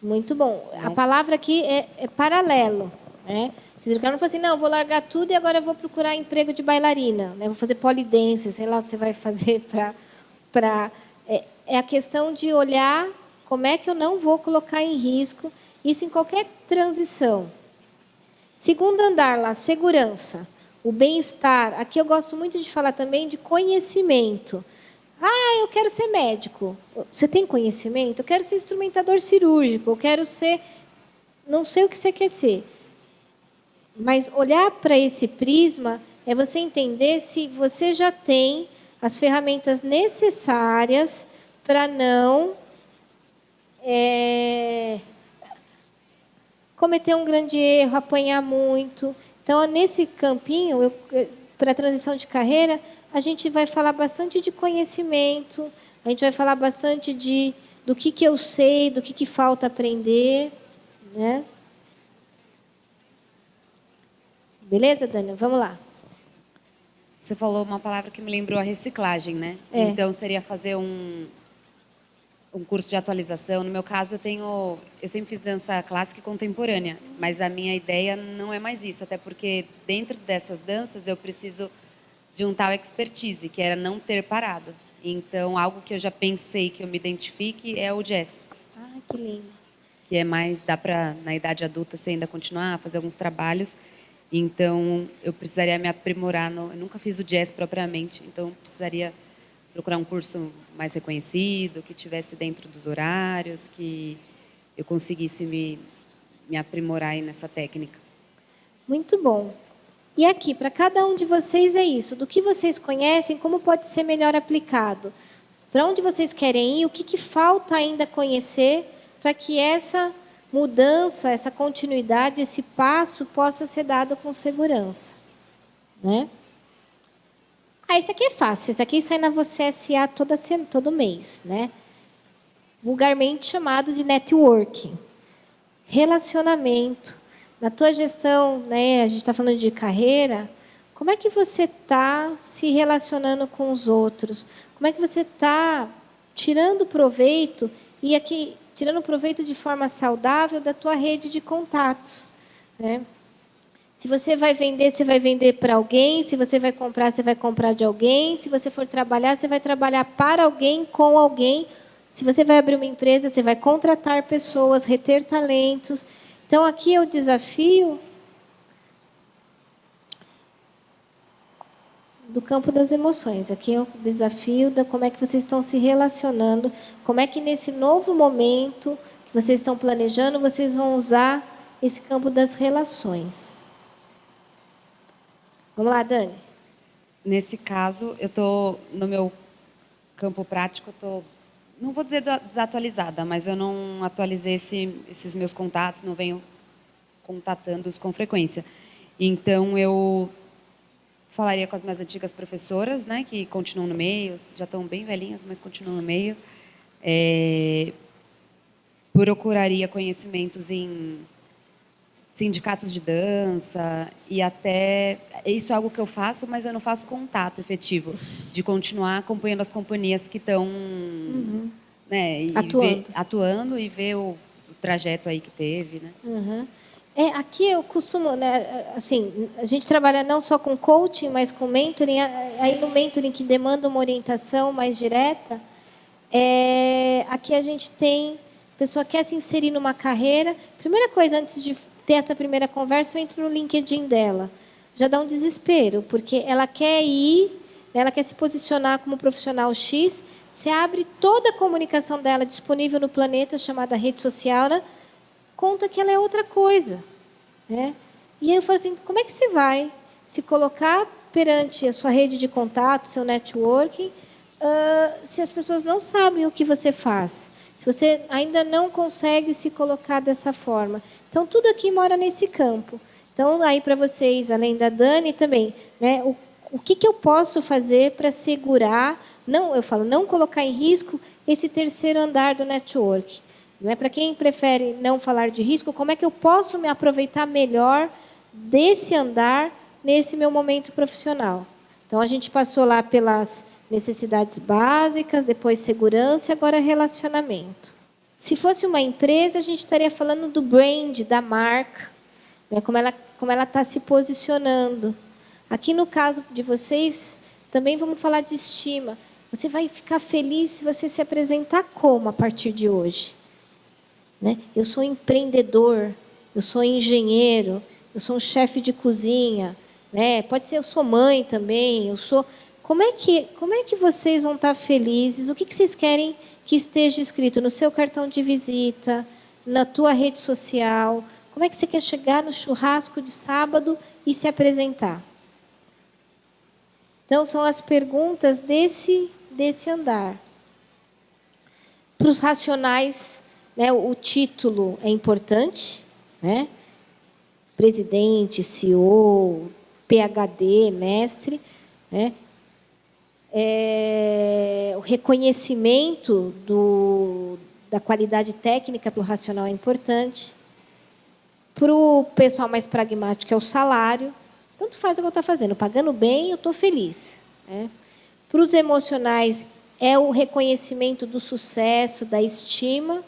Muito bom. A palavra aqui é paralelo. Né? Vocês não falam assim, não, eu vou largar tudo e agora eu vou procurar emprego de bailarina. Né? Vou fazer polidense, sei lá o que você vai fazer para... É a questão de olhar como é que eu não vou colocar em risco isso em qualquer transição. Segundo andar lá, segurança, o bem-estar. Aqui eu gosto muito de falar também de conhecimento. Eu quero ser médico. Você tem conhecimento? Eu quero ser instrumentador cirúrgico. Eu quero ser... Não sei o que você quer ser. Mas olhar para esse prisma é você entender se você já tem as ferramentas necessárias para não cometer um grande erro, apanhar muito. Então, nesse campinho, para a transição de carreira, a gente vai falar bastante de conhecimento, a gente vai falar bastante do que eu sei, do que falta aprender. Né? Beleza, Dani? Vamos lá. Você falou uma palavra que me lembrou a reciclagem, né? Então, seria fazer um curso de atualização. No meu caso, eu sempre fiz dança clássica e contemporânea, mas a minha ideia não é mais isso, até porque dentro dessas danças eu preciso de um tal expertise, que era não ter parado. Então, algo que eu já pensei que eu me identifique é o jazz. Que lindo. Que é mais, dá para, na idade adulta, você ainda continuar a fazer alguns trabalhos. Então, eu precisaria me aprimorar. Eu nunca fiz o jazz propriamente, então precisaria procurar um curso mais reconhecido, que tivesse dentro dos horários, que eu conseguisse me aprimorar aí nessa técnica. Muito bom. E aqui, para cada um de vocês é isso. Do que vocês conhecem, como pode ser melhor aplicado? Para onde vocês querem ir? O que falta ainda conhecer para que essa mudança, essa continuidade, esse passo possa ser dado com segurança? Né? Esse aqui é fácil. Esse aqui sai na Você S.A. todo mês. Né? Vulgarmente chamado de networking. Relacionamento. Na tua gestão, né, a gente está falando de carreira, Como é que você está se relacionando com os outros? Como é que você está tirando proveito, e aqui tirando proveito de forma saudável da tua rede de contatos, né? Se você vai vender para alguém. Se você vai comprar de alguém. Se você for trabalhar, você vai trabalhar para alguém, com alguém. Se você vai abrir uma empresa, você vai contratar pessoas, reter talentos. Então, aqui é o desafio do campo das emoções. Aqui é o desafio da como é que vocês estão se relacionando, como é que nesse novo momento que vocês estão planejando, vocês vão usar esse campo das relações. Vamos lá, Dani. Nesse caso, eu estou no meu campo prático, não vou dizer desatualizada, mas eu não atualizei esses meus contatos, não venho contatando-os com frequência. Então, eu falaria com as minhas antigas professoras, né, que continuam no meio, já estão bem velhinhas, mas continuam no meio. Procuraria conhecimentos em sindicatos de dança, e até isso é algo que eu faço, mas eu não faço contato efetivo de continuar acompanhando as companhias que estão né, atuando e ver o trajeto aí que teve, né? Aqui eu costumo, né, assim, a gente trabalha não só com coaching, mas com mentoring. Aí no mentoring, que demanda uma orientação mais direta, aqui a gente tem a pessoa que quer se inserir numa carreira. Primeira coisa, antes de ter essa primeira conversa, eu entro no LinkedIn dela. Já dá um desespero, porque ela quer ir, ela quer se posicionar como profissional X. Você abre toda a comunicação dela disponível no planeta, chamada rede social, né? Conta que ela é outra coisa, né? E aí eu falo assim, como é que você vai se colocar perante a sua rede de contato, seu networking, se as pessoas não sabem o que você faz? Se você ainda não consegue se colocar dessa forma. Então, tudo aqui mora nesse campo. Então, aí para vocês, além da Dani também, né, o que eu posso fazer para segurar, não colocar em risco esse terceiro andar do network. Não é? Para quem prefere não falar de risco, como é que eu posso me aproveitar melhor desse andar nesse meu momento profissional? Então, a gente passou lá pelas necessidades básicas, depois segurança e agora relacionamento. Se fosse uma empresa, a gente estaria falando do brand, da marca, né? Como ela está se posicionando. Aqui, no caso de vocês, também vamos falar de estima. Você vai ficar feliz se você se apresentar como a partir de hoje? Né? Eu sou empreendedor, eu sou engenheiro, eu sou um chefe de cozinha, né? Pode ser eu sou mãe também, eu sou... Como é que vocês vão estar felizes? O que vocês querem que esteja escrito no seu cartão de visita, na tua rede social? Como é que você quer chegar no churrasco de sábado e se apresentar? Então, são as perguntas desse andar. Para os racionais, né, o título é importante, né? Presidente, CEO, PhD, mestre, né? O reconhecimento da qualidade técnica para o racional é importante. Para o pessoal mais pragmático é o salário. Tanto faz o que eu estou fazendo, pagando bem, eu estou feliz, né? Para os emocionais é o reconhecimento do sucesso, da estima.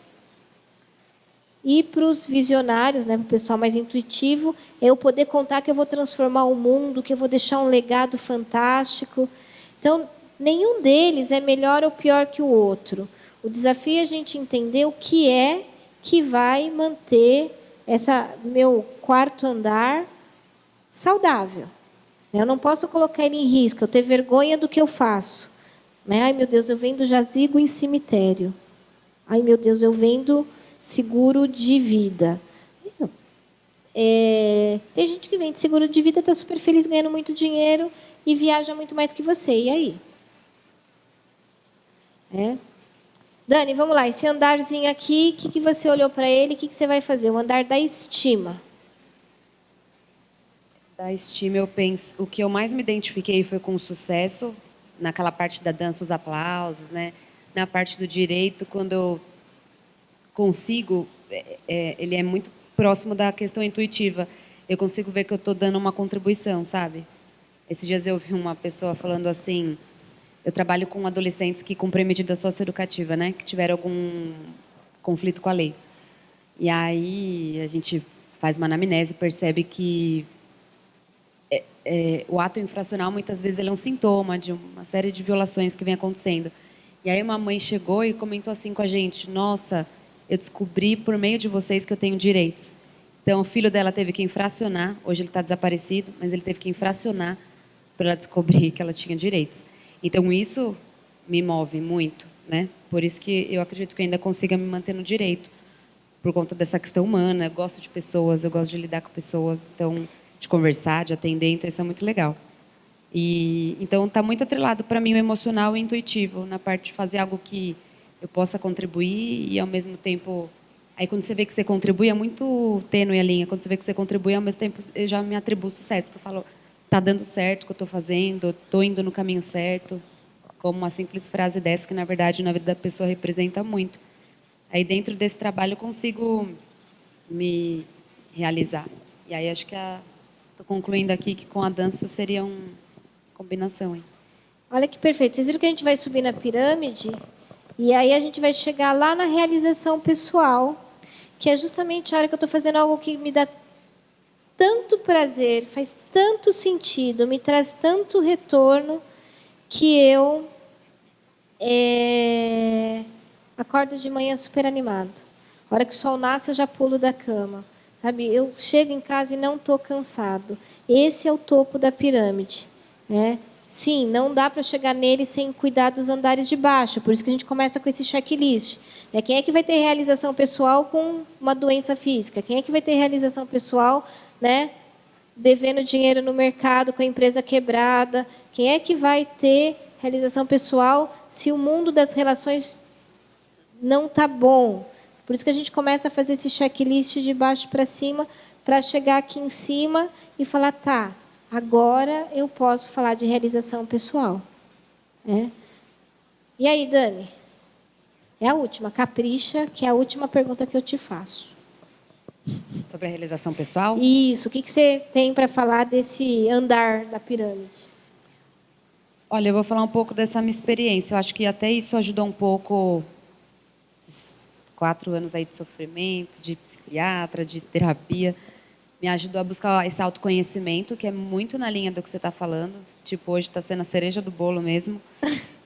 E para os visionários, né, para o pessoal mais intuitivo, é eu poder contar que eu vou transformar o mundo, que eu vou deixar um legado fantástico. Então, nenhum deles é melhor ou pior que o outro. O desafio é a gente entender o que é que vai manter meu quarto andar saudável. Eu não posso colocar ele em risco, eu ter vergonha do que eu faço. Né? Ai, meu Deus, eu vendo jazigo em cemitério. Ai, meu Deus, eu vendo seguro de vida. Tem gente que vende seguro de vida, está super feliz, ganhando muito dinheiro e viaja muito mais que você. E aí? Dani, vamos lá. Esse andarzinho aqui, o que você olhou para ele? O que você vai fazer? O andar da estima. Da estima, eu penso... O que eu mais me identifiquei foi com o sucesso, naquela parte da dança, os aplausos, né? Na parte do direito, quando eu consigo... ele é muito próximo da questão intuitiva. Eu consigo ver que eu estou dando uma contribuição, sabe? Esses dias eu vi uma pessoa falando assim, eu trabalho com adolescentes que cumprem medida socioeducativa, né? Que tiveram algum conflito com a lei. E aí a gente faz uma anamnese e percebe que o ato infracional, muitas vezes, ele é um sintoma de uma série de violações que vem acontecendo. E aí uma mãe chegou e comentou assim com a gente, nossa, eu descobri por meio de vocês que eu tenho direitos. Então, o filho dela teve que infracionar, hoje ele está desaparecido, mas ele teve que infracionar para ela descobrir que ela tinha direitos. Então, isso me move muito, né? Por isso que eu acredito que eu ainda consiga me manter no direito, por conta dessa questão humana. Eu gosto de pessoas, eu gosto de lidar com pessoas, então, de conversar, de atender, então isso é muito legal. E então está muito atrelado para mim o emocional e o intuitivo, na parte de fazer algo que eu possa contribuir e, ao mesmo tempo... Aí, quando você vê que você contribui, é muito tênue a linha. Quando você vê que você contribui, ao mesmo tempo, eu já me atribuo sucesso. Eu falo, está dando certo o que eu estou fazendo, estou indo no caminho certo. Como uma simples frase dessa, que, na verdade, na vida da pessoa representa muito. Aí, dentro desse trabalho, eu consigo me realizar. E aí, acho que estou concluindo aqui que com a dança seria uma combinação. Hein? Olha que perfeito. Vocês viram que a gente vai subir na pirâmide? E aí a gente vai chegar lá na realização pessoal, que é justamente a hora que eu estou fazendo algo que me dá tanto prazer, faz tanto sentido, me traz tanto retorno, que eu acordo de manhã super animado. A hora que o sol nasce, eu já pulo da cama. Sabe? Eu chego em casa e não estou cansado. Esse é o topo da pirâmide, né? Sim, não dá para chegar nele sem cuidar dos andares de baixo. Por isso que a gente começa com esse checklist. Quem é que vai ter realização pessoal com uma doença física? Quem é que vai ter realização pessoal, né, devendo dinheiro no mercado, com a empresa quebrada? Quem é que vai ter realização pessoal se o mundo das relações não está bom? Por isso que a gente começa a fazer esse checklist de baixo para cima, para chegar aqui em cima e falar, tá, agora eu posso falar de realização pessoal. E aí, Dani? É a última, capricha, que é a última pergunta que eu te faço. Sobre a realização pessoal? Isso. O que você tem para falar desse andar da pirâmide? Olha, eu vou falar um pouco dessa minha experiência. Eu acho que até isso ajudou um pouco, esses 4 anos aí de sofrimento, de psiquiatra, de terapia. Me ajudou a buscar esse autoconhecimento, que é muito na linha do que você está falando. Tipo, hoje está sendo a cereja do bolo mesmo.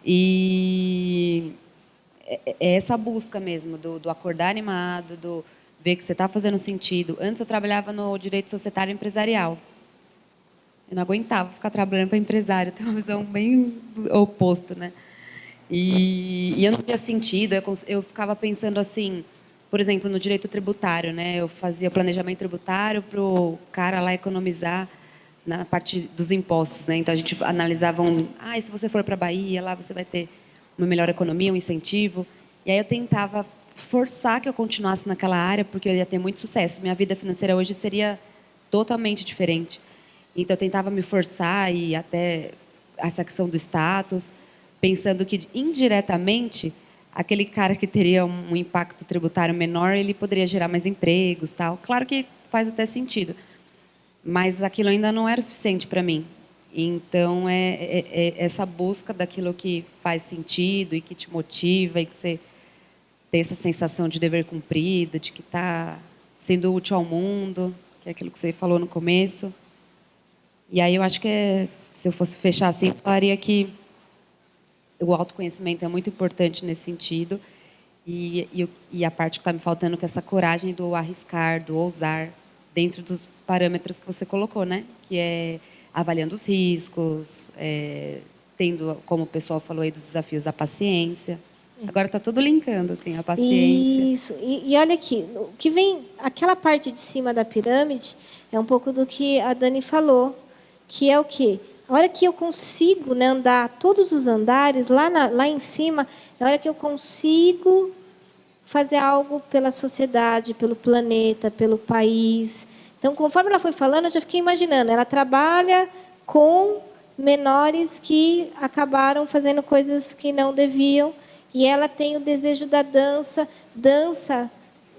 E é essa busca mesmo, do acordar animado, do ver que você está fazendo sentido. Antes eu trabalhava no direito societário empresarial. Eu não aguentava ficar trabalhando para empresário. Tem uma visão bem oposto, né? E eu não via sentido. Eu ficava pensando assim... Por exemplo, no direito tributário, né? Eu fazia planejamento tributário para o cara lá economizar na parte dos impostos, né? Então a gente analisava se você for para a Bahia, lá você vai ter uma melhor economia, um incentivo. E aí eu tentava forçar que eu continuasse naquela área, porque eu ia ter muito sucesso. Minha vida financeira hoje seria totalmente diferente. Então eu tentava me forçar e até essa questão do status, pensando que indiretamente aquele cara que teria um impacto tributário menor, ele poderia gerar mais empregos, tal. Claro que faz até sentido, mas aquilo ainda não era o suficiente para mim. Então, é essa busca daquilo que faz sentido e que te motiva e que você tem essa sensação de dever cumprido, de que está sendo útil ao mundo, que é aquilo que você falou no começo. E aí eu acho que, se eu fosse fechar assim, eu falaria que o autoconhecimento é muito importante nesse sentido, e a parte que está me faltando, que é essa coragem do arriscar, do ousar, dentro dos parâmetros que você colocou, né? Que é avaliando os riscos, tendo, como o pessoal falou aí, dos desafios, a paciência. Agora está tudo linkando, tem a paciência. Isso. E olha aqui, o que vem, aquela parte de cima da pirâmide é um pouco do que a Dani falou, que é o quê? A hora que eu consigo, né, andar todos os andares, lá em cima, é a hora que eu consigo fazer algo pela sociedade, pelo planeta, pelo país. Então, conforme ela foi falando, eu já fiquei imaginando. Ela trabalha com menores que acabaram fazendo coisas que não deviam, e ela tem o desejo da dança. Dança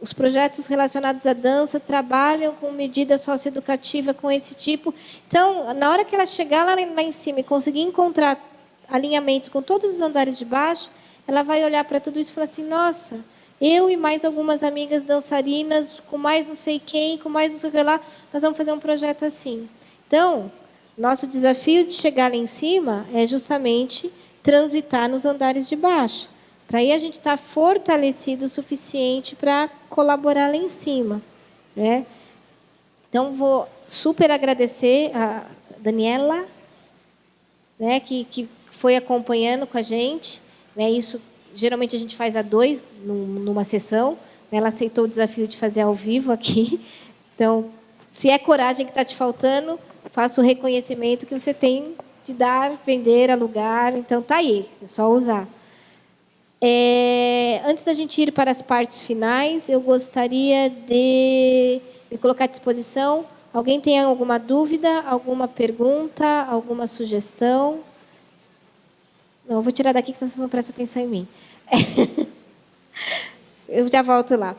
os projetos relacionados à dança trabalham com medida socioeducativa com esse tipo. Então, na hora que ela chegar lá em cima e conseguir encontrar alinhamento com todos os andares de baixo, ela vai olhar para tudo isso e falar assim, nossa, eu e mais algumas amigas dançarinas, com mais não sei quem, com mais não sei o que lá, nós vamos fazer um projeto assim. Então, nosso desafio de chegar lá em cima é justamente transitar nos andares de baixo. Para aí a gente estar fortalecido o suficiente para colaborar lá em cima, né? Então, vou super agradecer a Daniela, né, que foi acompanhando com a gente, né? Isso geralmente a gente faz a 2 numa sessão. Ela aceitou o desafio de fazer ao vivo aqui. Então, se é coragem que está te faltando, faça o reconhecimento que você tem de dar, vender, alugar. Então, tá aí, é só usar. Antes da gente ir para as partes finais, eu gostaria de me colocar à disposição. Alguém tem alguma dúvida, alguma pergunta, alguma sugestão? Não, eu vou tirar daqui que vocês não prestam atenção em mim. Eu já volto lá.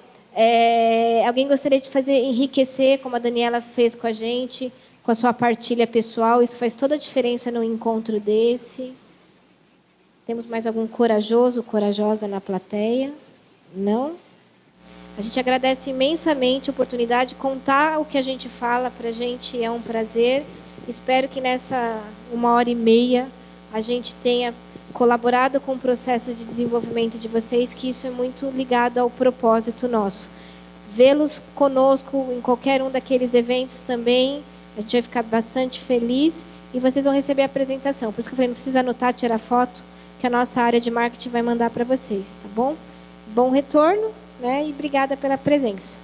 Alguém gostaria de enriquecer, como a Daniela fez com a gente, com a sua partilha pessoal? Isso faz toda a diferença num encontro desse. Temos mais algum corajoso, corajosa na plateia? Não? A gente agradece imensamente a oportunidade de contar o que a gente fala. Para a gente é um prazer. Espero que nessa 1h30 a gente tenha colaborado com o processo de desenvolvimento de vocês, que isso é muito ligado ao propósito nosso. Vê-los conosco em qualquer um daqueles eventos também, a gente vai ficar bastante feliz e vocês vão receber a apresentação. Por isso que eu falei, não precisa anotar, tirar foto, que a nossa área de marketing vai mandar para vocês, tá bom? Bom retorno, né? E obrigada pela presença.